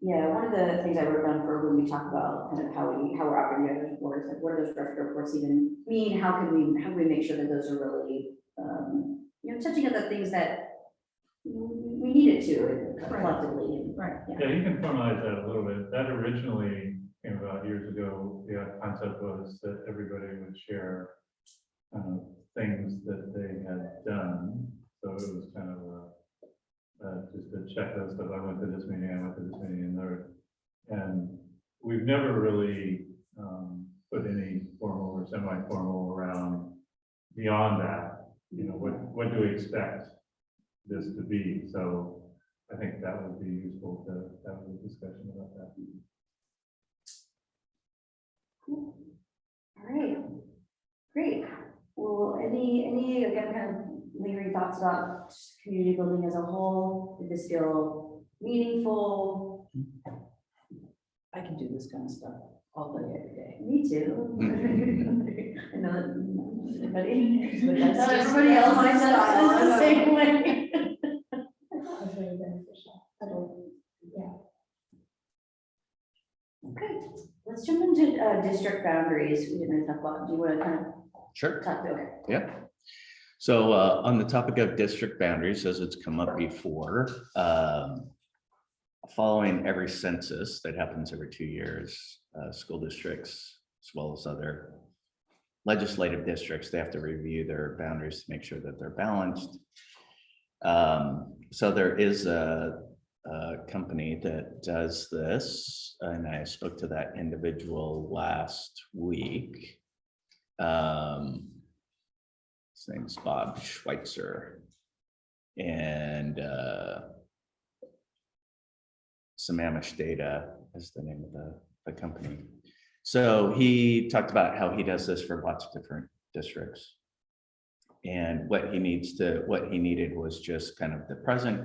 Yeah, one of the things I wrote down for when we talk about kind of how we're operating as boards, like what do those director reports even mean? How can we make sure that those are really, touching on the things that we needed to collectively. Right. Yeah, you can formalize that a little bit. That originally came about years ago. The concept was that everybody would share things that they had done. So it was kind of just a checklist of I went to this meeting, and we've never really put any formal or semi-formal around beyond that. What do we expect this to be? So I think that would be useful to have a discussion about that. Cool. All right, great. Well, any again, kind of lingering thoughts about just community building as a whole? Did this feel meaningful? I can do this kind of stuff all day, every day. Me too. I know that everybody, That's not just- everybody else that's my is style. the same way. That was very beneficial. I let's jump into district boundaries. We didn't really talk about, do you want to kind Sure. of talk, okay. Yeah. So on the topic of district boundaries, as it's come up before, following every census that happens every 2 years, school districts, as well as other legislative districts, they have to review their boundaries to make sure that they're balanced. So there is a company that does this, and I spoke to that individual last week. His name is Bob Schweitzer, and Sammamish Data is the name of the company. So he talked about how he does this for lots of different districts. And what he needed was just kind of the present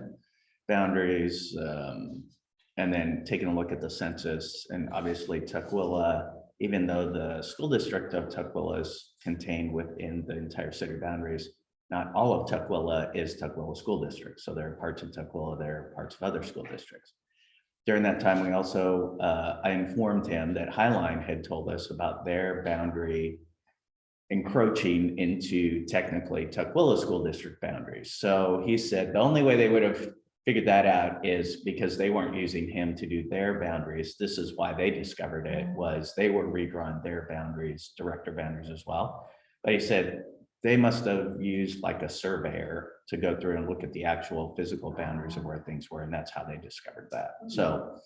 boundaries, and then taking a look at the census. And obviously Tukwila, even though the school district of Tukwila is contained within the entire city boundaries, not all of Tukwila is Tukwila School District. So there are parts of Tukwila, there are parts of other school districts. During that time, we also, I informed him that Highline had told us about their boundary encroaching into technically Tukwila School District boundaries. So he said the only way they would have figured that out is because they weren't using him to do their boundaries. This is why they discovered it, was they were redrawing their boundaries, director boundaries as well. But he said they must have used like a surveyor to go through and look at the actual physical boundaries of where things were, and that's how they discovered that. So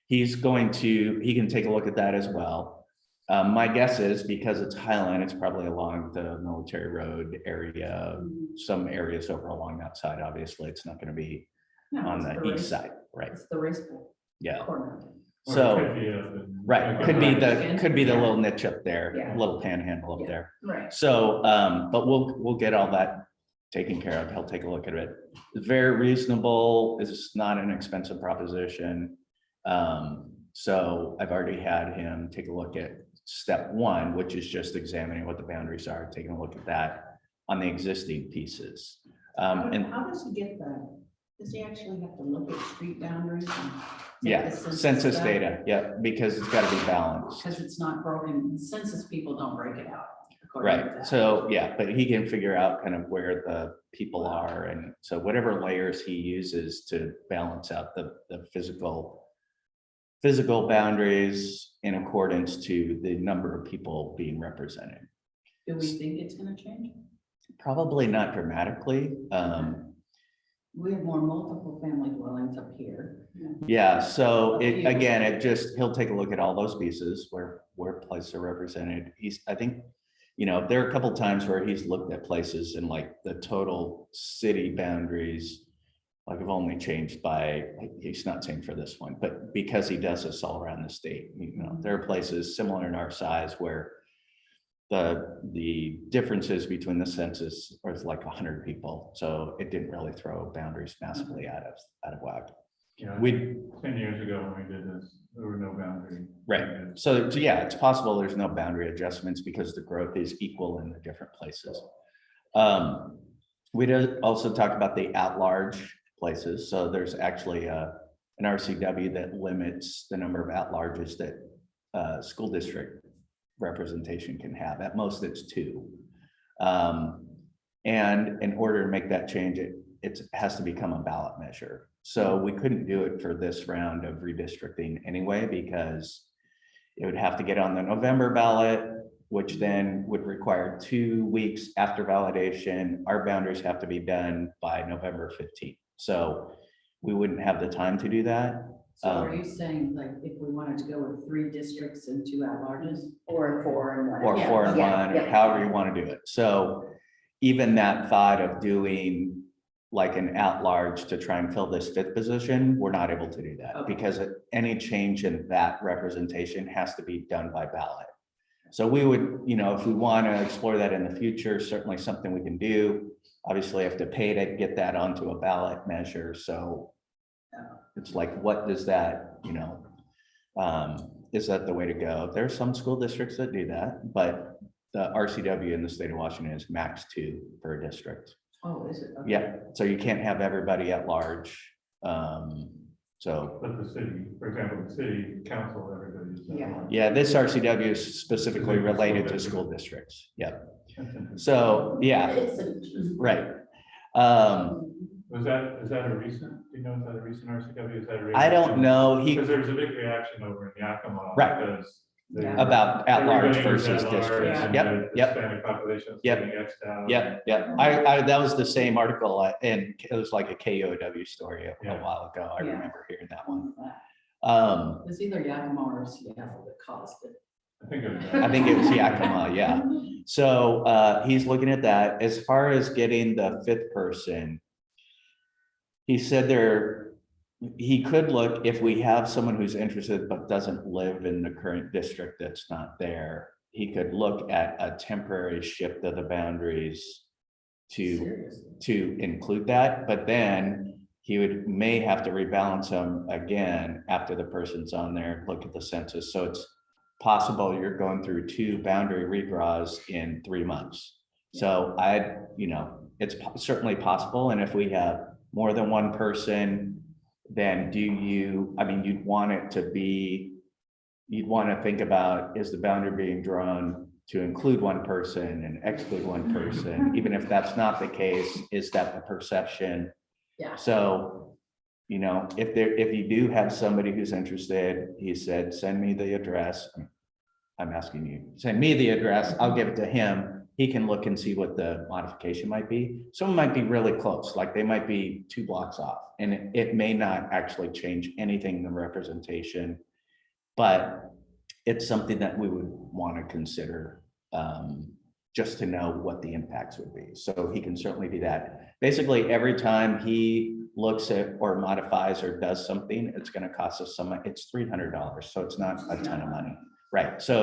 he can take a look at that as well. My guess is because it's Highline, it's probably along the Military Road area, some areas over along that side. Obviously, it's not going to be on the east side, right? It's the race pool Yeah. corner. Or it So, could be up in- right, like could a- be the little niche up there, Yeah. little panhandle up Yeah. there. Right. So, but we'll get all that taken care of. He'll take a look at it. It's very reasonable. It's not an expensive proposition. So I've already had him take a look at step one, which is just examining what the boundaries are, taking a look at that on the existing pieces. And How does he get that? Does he actually have to look at street boundaries? And take yeah, the census stuff? data, yeah, because it's got to be balanced. Because it's not broken, census people don't break it out. according to Right, that. so, yeah, but he can figure out kind of where the people are, and so whatever layers he uses to balance out the physical boundaries in accordance to the number of people being represented. Do we think it's gonna change? Probably not dramatically. We have more multiple family dwellings up here. Yeah, so he'll take a look at all those pieces where places are represented. I think, there are a couple times where he's looked at places and like the total city boundaries, like have only changed by, he's not saying for this one, but because he does this all around the state, there are places similar in our size where the differences between the census are like 100 people. So it didn't really throw boundaries massively out of whack. Yeah, We 10 years ago when we did this, there were no boundary. Right. So yeah, it's possible there's no boundary adjustments because the growth is equal in the different places. We did also talk about the at-large places. So there's actually an RCW that limits the number of at-larges that school district representation can have. At most, it's 2. And in order to make that change, it has to become a ballot measure. So we couldn't do it for this round of redistricting anyway, because it would have to get on the November ballot, which then would require 2 weeks after validation. Our boundaries have to be done by November 15th. So we wouldn't have the time to do that. So are you saying like if we wanted to go with 3 districts and 2 at-larges? Or 4 and 1. Or 4 and 1, or Yeah. however you want to do it. So even that thought of doing like an at-large to try and fill this 5th position, we're not able to do that Okay. because any change in that representation has to be done by ballot. So we would, if we want to explore that in the future, certainly something we can do. Obviously, have to pay to get that onto a ballot measure. So it's like, what does that, is that the way to go? There are some school districts that do that, but the RCW in the state of Washington is max 2 per district. Oh, is it? Okay. Yeah, so you can't have everybody at large. So, But the city, for example, the city council, everybody is. Yeah. this RCW is specifically related to school districts. Yep. That's interesting. So, yeah, It's a- right. Is that a recent, do you know, is that a recent RCW? Is that a? I don't know. Because there was a big reaction over in Yakima. Right. Because they Yeah. were- About at-large everybody was versus at large, districts. and Yep, the yep. Hispanic population was Yep. getting Xed out. Yep. I, that was the same article, and it was like a KOW story a Yeah. while ago. I Yeah. remember hearing that one. It's either Yakima or Seattle that caused it. I think it was. I think it was Yakima, yeah. So he's looking at that. As far as getting the fifth person, he said he could look, if we have someone who's interested but doesn't live in the current district that's not there, he could look at a temporary shift of the boundaries to include that, but then he may have to rebalance them again after the person's on there, look at the census. So it's possible you're going through 2 boundary redraws in 3 months. So it's certainly possible. And if we have more than one person, then you'd want to think about, is the boundary being drawn to include one person and exclude one person? Even if that's not the case, is that the perception? Yeah. So, if you do have somebody who's interested, he said, send me the address. I'm asking you, send me the address, I'll give it to him. He can look and see what the modification might be. Some might be really close, like they might be 2 blocks off, and it may not actually change anything in the representation. But it's something that we would want to consider, just to know what the impacts would be. So he can certainly do that. Basically, every time he looks at or modifies or does something, it's going to cost us it's $300. So it's not a ton of money. Right. So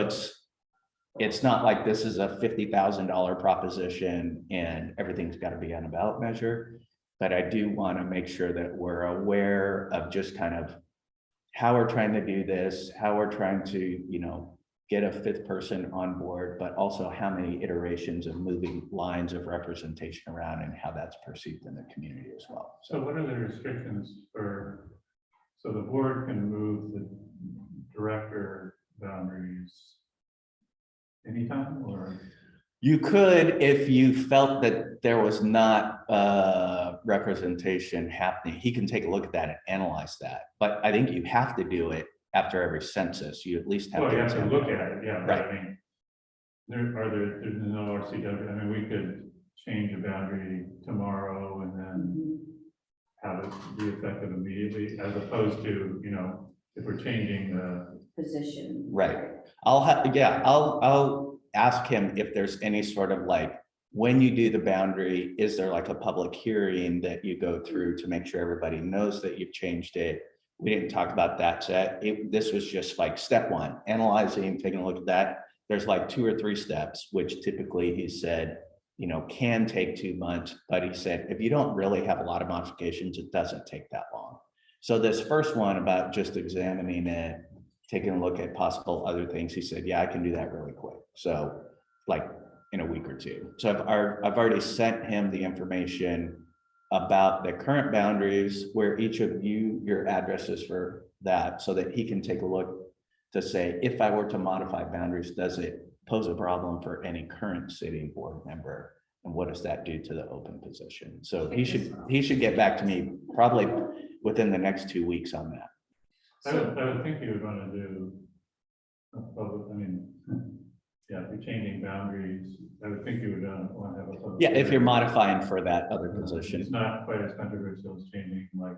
it's not like this is a $50,000 proposition and everything's got to be on a ballot measure. But I do want to make sure that we're aware of just kind of how we're trying to do this, how we're trying to, get a fifth person on board, but also how many iterations of moving lines of representation around and how that's perceived in the community as well. So what are the restrictions so the board can move the director boundaries anytime, or? You could, if you felt that there was not representation happening, he can take a look at that and analyze that. But I think you have to do it after every census. You at least have Well, to. you have to examine look it. at it, yeah, but Right. I mean, there's no RCW, I mean, we could change a boundary tomorrow and then have it be effective immediately, as opposed to, if we're changing the. Position. Right. I'll ask him if there's any sort of when you do the boundary, is there like a public hearing that you go through to make sure everybody knows that you've changed it? We didn't talk about that set. This was just like step 1, analyzing, taking a look at that. There's like 2 or 3 steps, which typically he said, can take 2 months, but he said, if you don't really have a lot of modifications, it doesn't take that long. So this first one about just examining it, taking a look at possible other things, he said, yeah, I can do that really quick. So like in a week or 2. So I've already sent him the information about the current boundaries, where each of your addresses for that, so that he can take a look to say, if I were to modify boundaries, does it pose a problem for any current sitting board member? And what does that do to the open position? So he should get back to me probably within the next 2 weeks on that. I would think you would want to do a public, if you're changing boundaries, I would think you would want to have a public. Yeah, if you're hearing. modifying for that other It's position. not quite as controversial as changing like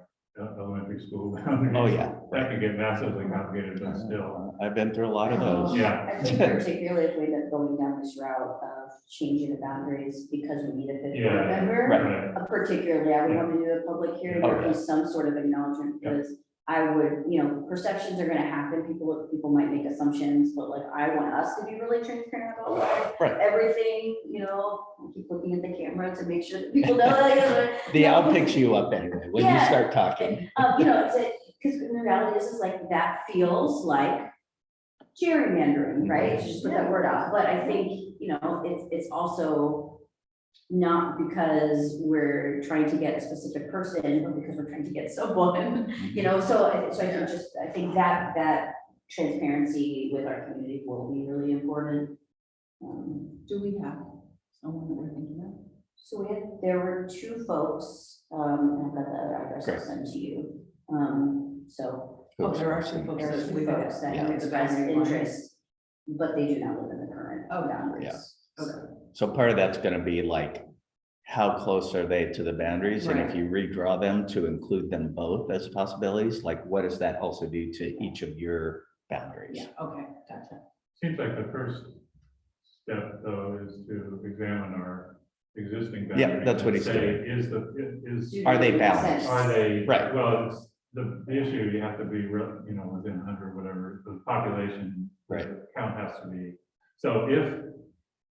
elementary school boundaries. Oh, yeah. That can get massively complicated, but still, I've been through a lot of those. Yeah. I think particularly if we end up going down this route of changing the boundaries because we need a fifth board Yeah. member. right, Particularly, I would want to do a public hearing, Oh, or yeah. do some sort of acknowledgement, Yeah. because I would, perceptions are gonna happen, people might make assumptions, but like, I want us to be really transparent about Right. everything, keep looking at the camera to make sure that people know. I'll pick you up anyway when you Yeah. start talking. Because the reality is like, that feels like gerrymandering, right? Just put that word out, but I think, it's also not because we're trying to get a specific person, but because we're trying to get someone, you know, so I think I think that transparency with our community will be really important. Do we have someone that we're thinking of? So there were two folks, and I've got the other address I'll Great. send to you. So Oh, there are some folks there are that two we folks that have Yeah. expressed interest, but they do not live in the current Oh, boundaries. Okay. So part of that's gonna be like, how close are they to the boundaries? And if Right. you redraw them to include them both as possibilities, like what does that also do to each of your boundaries? Yeah, okay, gotcha. Seems like the first step, though, is to examine our existing Yeah, boundaries. that's what and he's say, doing. Is, Are they Makes balanced? sense. are they? Right. Well, it's the issue, you have to be, you know, within 100, whatever, the population. Right. the Count has to be, so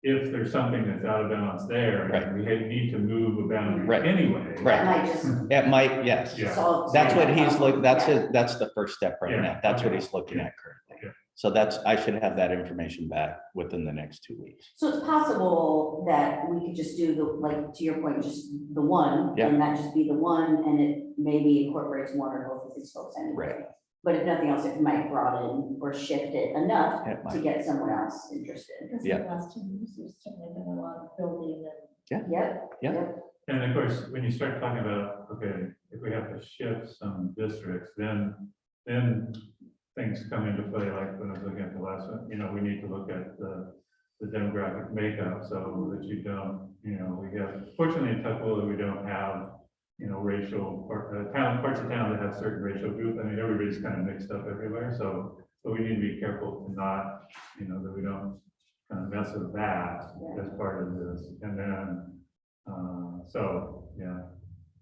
if there's something that's out of balance there, Right. we need to move a boundary Right. anyway. That Right. might just It might, yes. Yeah. solve. That's some of what that he's problem. that's Yeah. it, that's the first step right Yeah, now. That's what okay. he's looking Yeah. at currently. Yeah. So I should have that information back within the next 2 weeks. So it's possible that we could just do the, like, to your point, just the one, Yeah. and that just be the one, and it maybe incorporates one or both of these folks anyway. Right. But if nothing else, it might broaden or shift it enough It to might. get someone else interested. Because in the last 2 years, there's certainly been a lot of building and Yep. Yeah. Yep. And of course, when you start talking about, okay, if we have to shift some districts, then things come into play, like when I was looking at the last one, you know, we need to look at the demographic makeup, so that you don't, you know, we have, fortunately in Tukwila, we don't have, you know, racial, or parts of town that have certain racial group. I mean, everybody's kind of mixed up everywhere, so we need to be careful to not, you know, that we don't kind of mess with that as part of this. And then, so, yeah,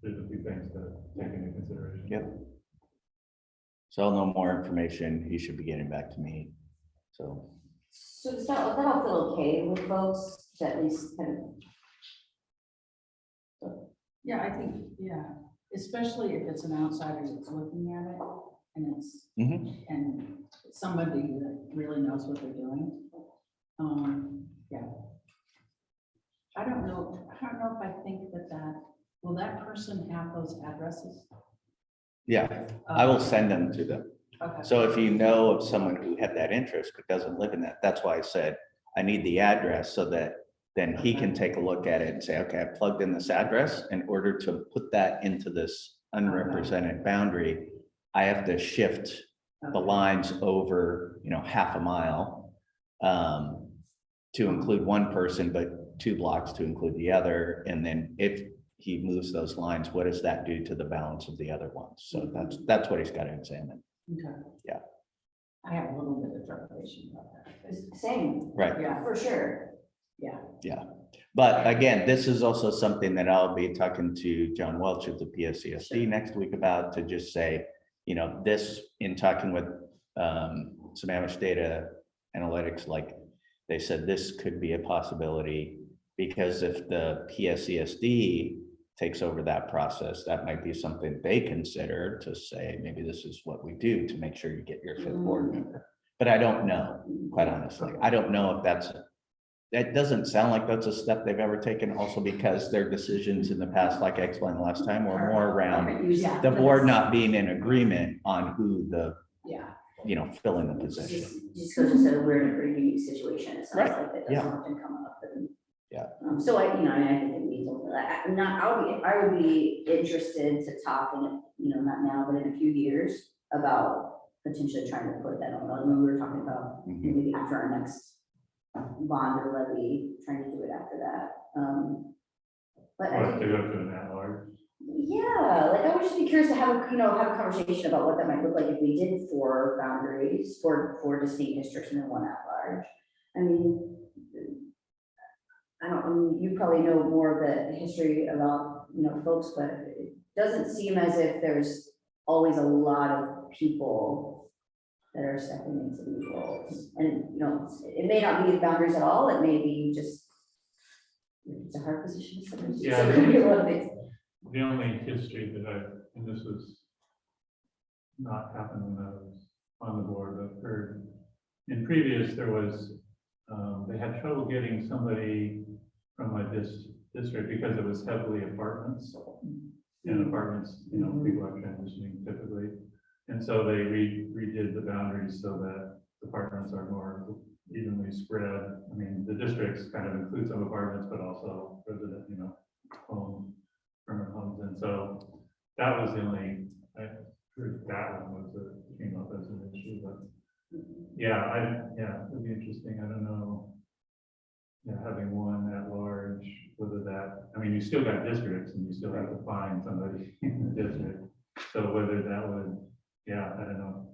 there's a few things to take into consideration. Yep. So I'll know more information. He should be getting back to me. So, So does that'll feel okay with folks to at least kind of. Yeah, I think, yeah, especially if it's an outsider that's looking at it and it's, mhm. and somebody that really knows what they're doing. Yeah. I don't know if I think will that person have those addresses? Yeah, I will send them to them. Okay. So if you know of someone who had that interest but doesn't live in that, that's why I said I need the address so that then he can take a look at it and say, okay, I plugged in this address. In order to put that into this unrepresented boundary, I have to shift the lines over, you know, half a mile to include one person, but 2 blocks to include the other. And then if he moves those lines, what does that do to the balance of the other ones? So that's what he's got to examine. Okay. Yeah. I have a little bit of trepidation about that. Same, Right. Yeah, for sure. But again, this is also something that I'll be talking to John Welch of the PSCSD Sure. next week about, to just say, you know, this, in talking with Sammamish Data Analytics, like they said, this could be a possibility, because if the PSCSD takes over that process, that might be something they consider to say, maybe this is what we do to make sure you get your 5th board member. But I don't know, quite honestly. I don't know if that doesn't sound like that's a step they've ever taken, also because their decisions in the past, like I explained last time, were more around Yeah. the board not being in agreement on who the, yeah. you know, filling the position. Just goes to say we're in a pretty unique situation, it sounds Right, like, that yeah. doesn't often come up. And, Yeah. So I think it needs a little, I would be interested to talk in, you know, not now, but in a few years about potentially trying to put that on. I mean, we were talking about Mhm. maybe after our next bond or levy, trying to do it after that. But I Or think. to go to an at-large. Yeah, like I would just be curious to have a conversation about what that might look like if we did 4 boundaries, 4 distinct districts and then 1 at large. I mean, you probably know more of the history about, you know, folks, but it doesn't seem as if there's always a lot of people that are stepping into these roles. And, you know, it may not be boundaries at all, it may be just, it's a hard position. Sometimes. Yeah. So it could be a lot of things. The only history that and this was not happened when I was on the board, but heard in previous, there was, they had trouble getting somebody from district because it was heavily apartments. And apartments, you know, people are transitioning typically. And so they redid the boundaries so that apartments are more evenly spread. I mean, the districts kind of include some apartments, but also resident, you know, permanent homes. And so that was the only, I heard that one was that came up as an issue, but yeah, it'd be interesting. I don't know. Yeah, having one at large, whether that, I mean, you still got districts and you still have to find somebody in the district. So whether that would, yeah, I don't know.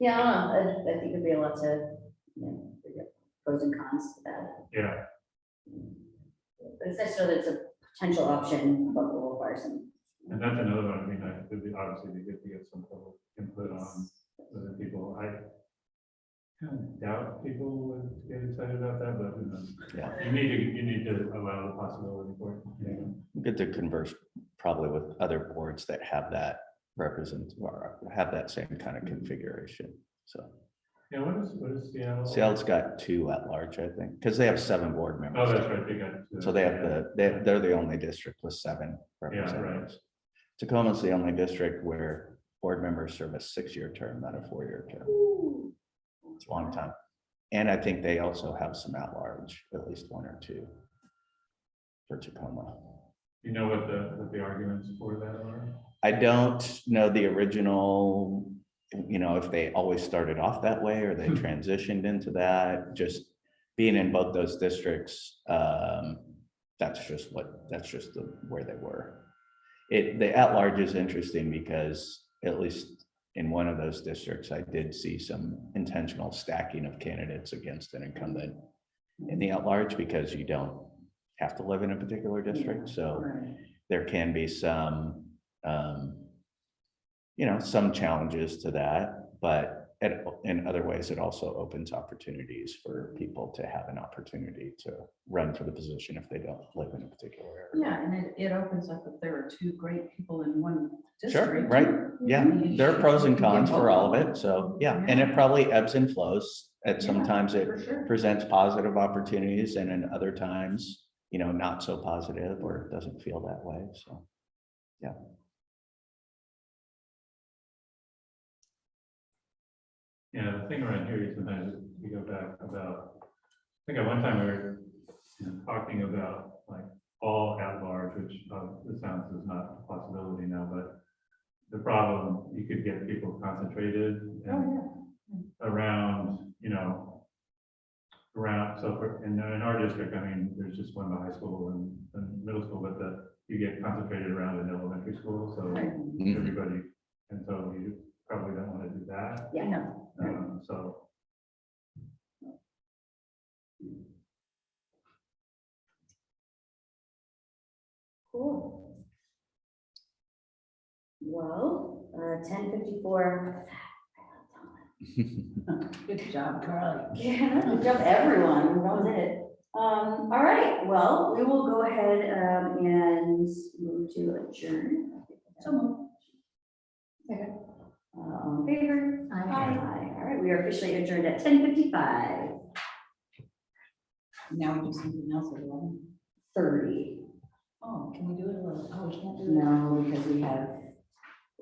Yeah, I don't know. I think there'd be a lot to, you know, pros and cons to that. Yeah, But it's necessarily, it's a potential option, but will require some. and that's another one. I mean, it would be obviously be good to get some public input on other people. I kind of doubt people would get excited about that, but who knows? Yeah. You need to allow the possibility for it. Yeah. Good to converse probably with other boards that have that represent, or have that same kind of configuration. So Yeah, what is Seattle? Seattle's got 2 at large, I think, because they have 7 board Oh, members. that's right, they got. So they have they're the only district with 7 representatives. Tacoma's the only district where board members serve a 6-year term, not a 4-year term. It's a long time. And I think they also have some at large, at least 1 or 2 for Tacoma. You know what the arguments for that are? I don't know the original, you know, if they always started off that way or they transitioned into that, just being in both those districts. That's just where they were. The at-large is interesting because at least in one of those districts, I did see some intentional stacking of candidates against an incumbent in the at-large because you don't have to live in a particular district. So there can be some, you know, some challenges to that, but in other ways, it also opens opportunities for people to have an opportunity to run for the position if they don't live in a particular area. Yeah, and it opens up if there are 2 great people in one Sure, district. right, yeah, there are pros and cons for all of it, so, yeah, and it probably ebbs and flows. At sometimes it For sure. presents positive opportunities, and in other times, you know, not so positive, or it doesn't feel that way, so, yeah. Yeah, the thing around here is sometimes we go back about, I think at one time we were talking about like all at large, which it sounds is not a possibility now, but the problem, you could get people concentrated and around, you know, around, so in our district, I mean, there's just one high school and middle school, but you get concentrated around an elementary school, so Mhm. everybody, and so you probably don't want to do that. Yeah. No. So. Cool. Well, 10:54. Good job, Carly. Yeah, good job, everyone. That was it. All right, well, we will go ahead and move to adjourn. So moved. All in favor? Aye. Aye. All right, we are officially adjourned at 10:55. Now we do something else at 11. 30. Oh, can we do it at 11? Oh, we can't do it. No, because we have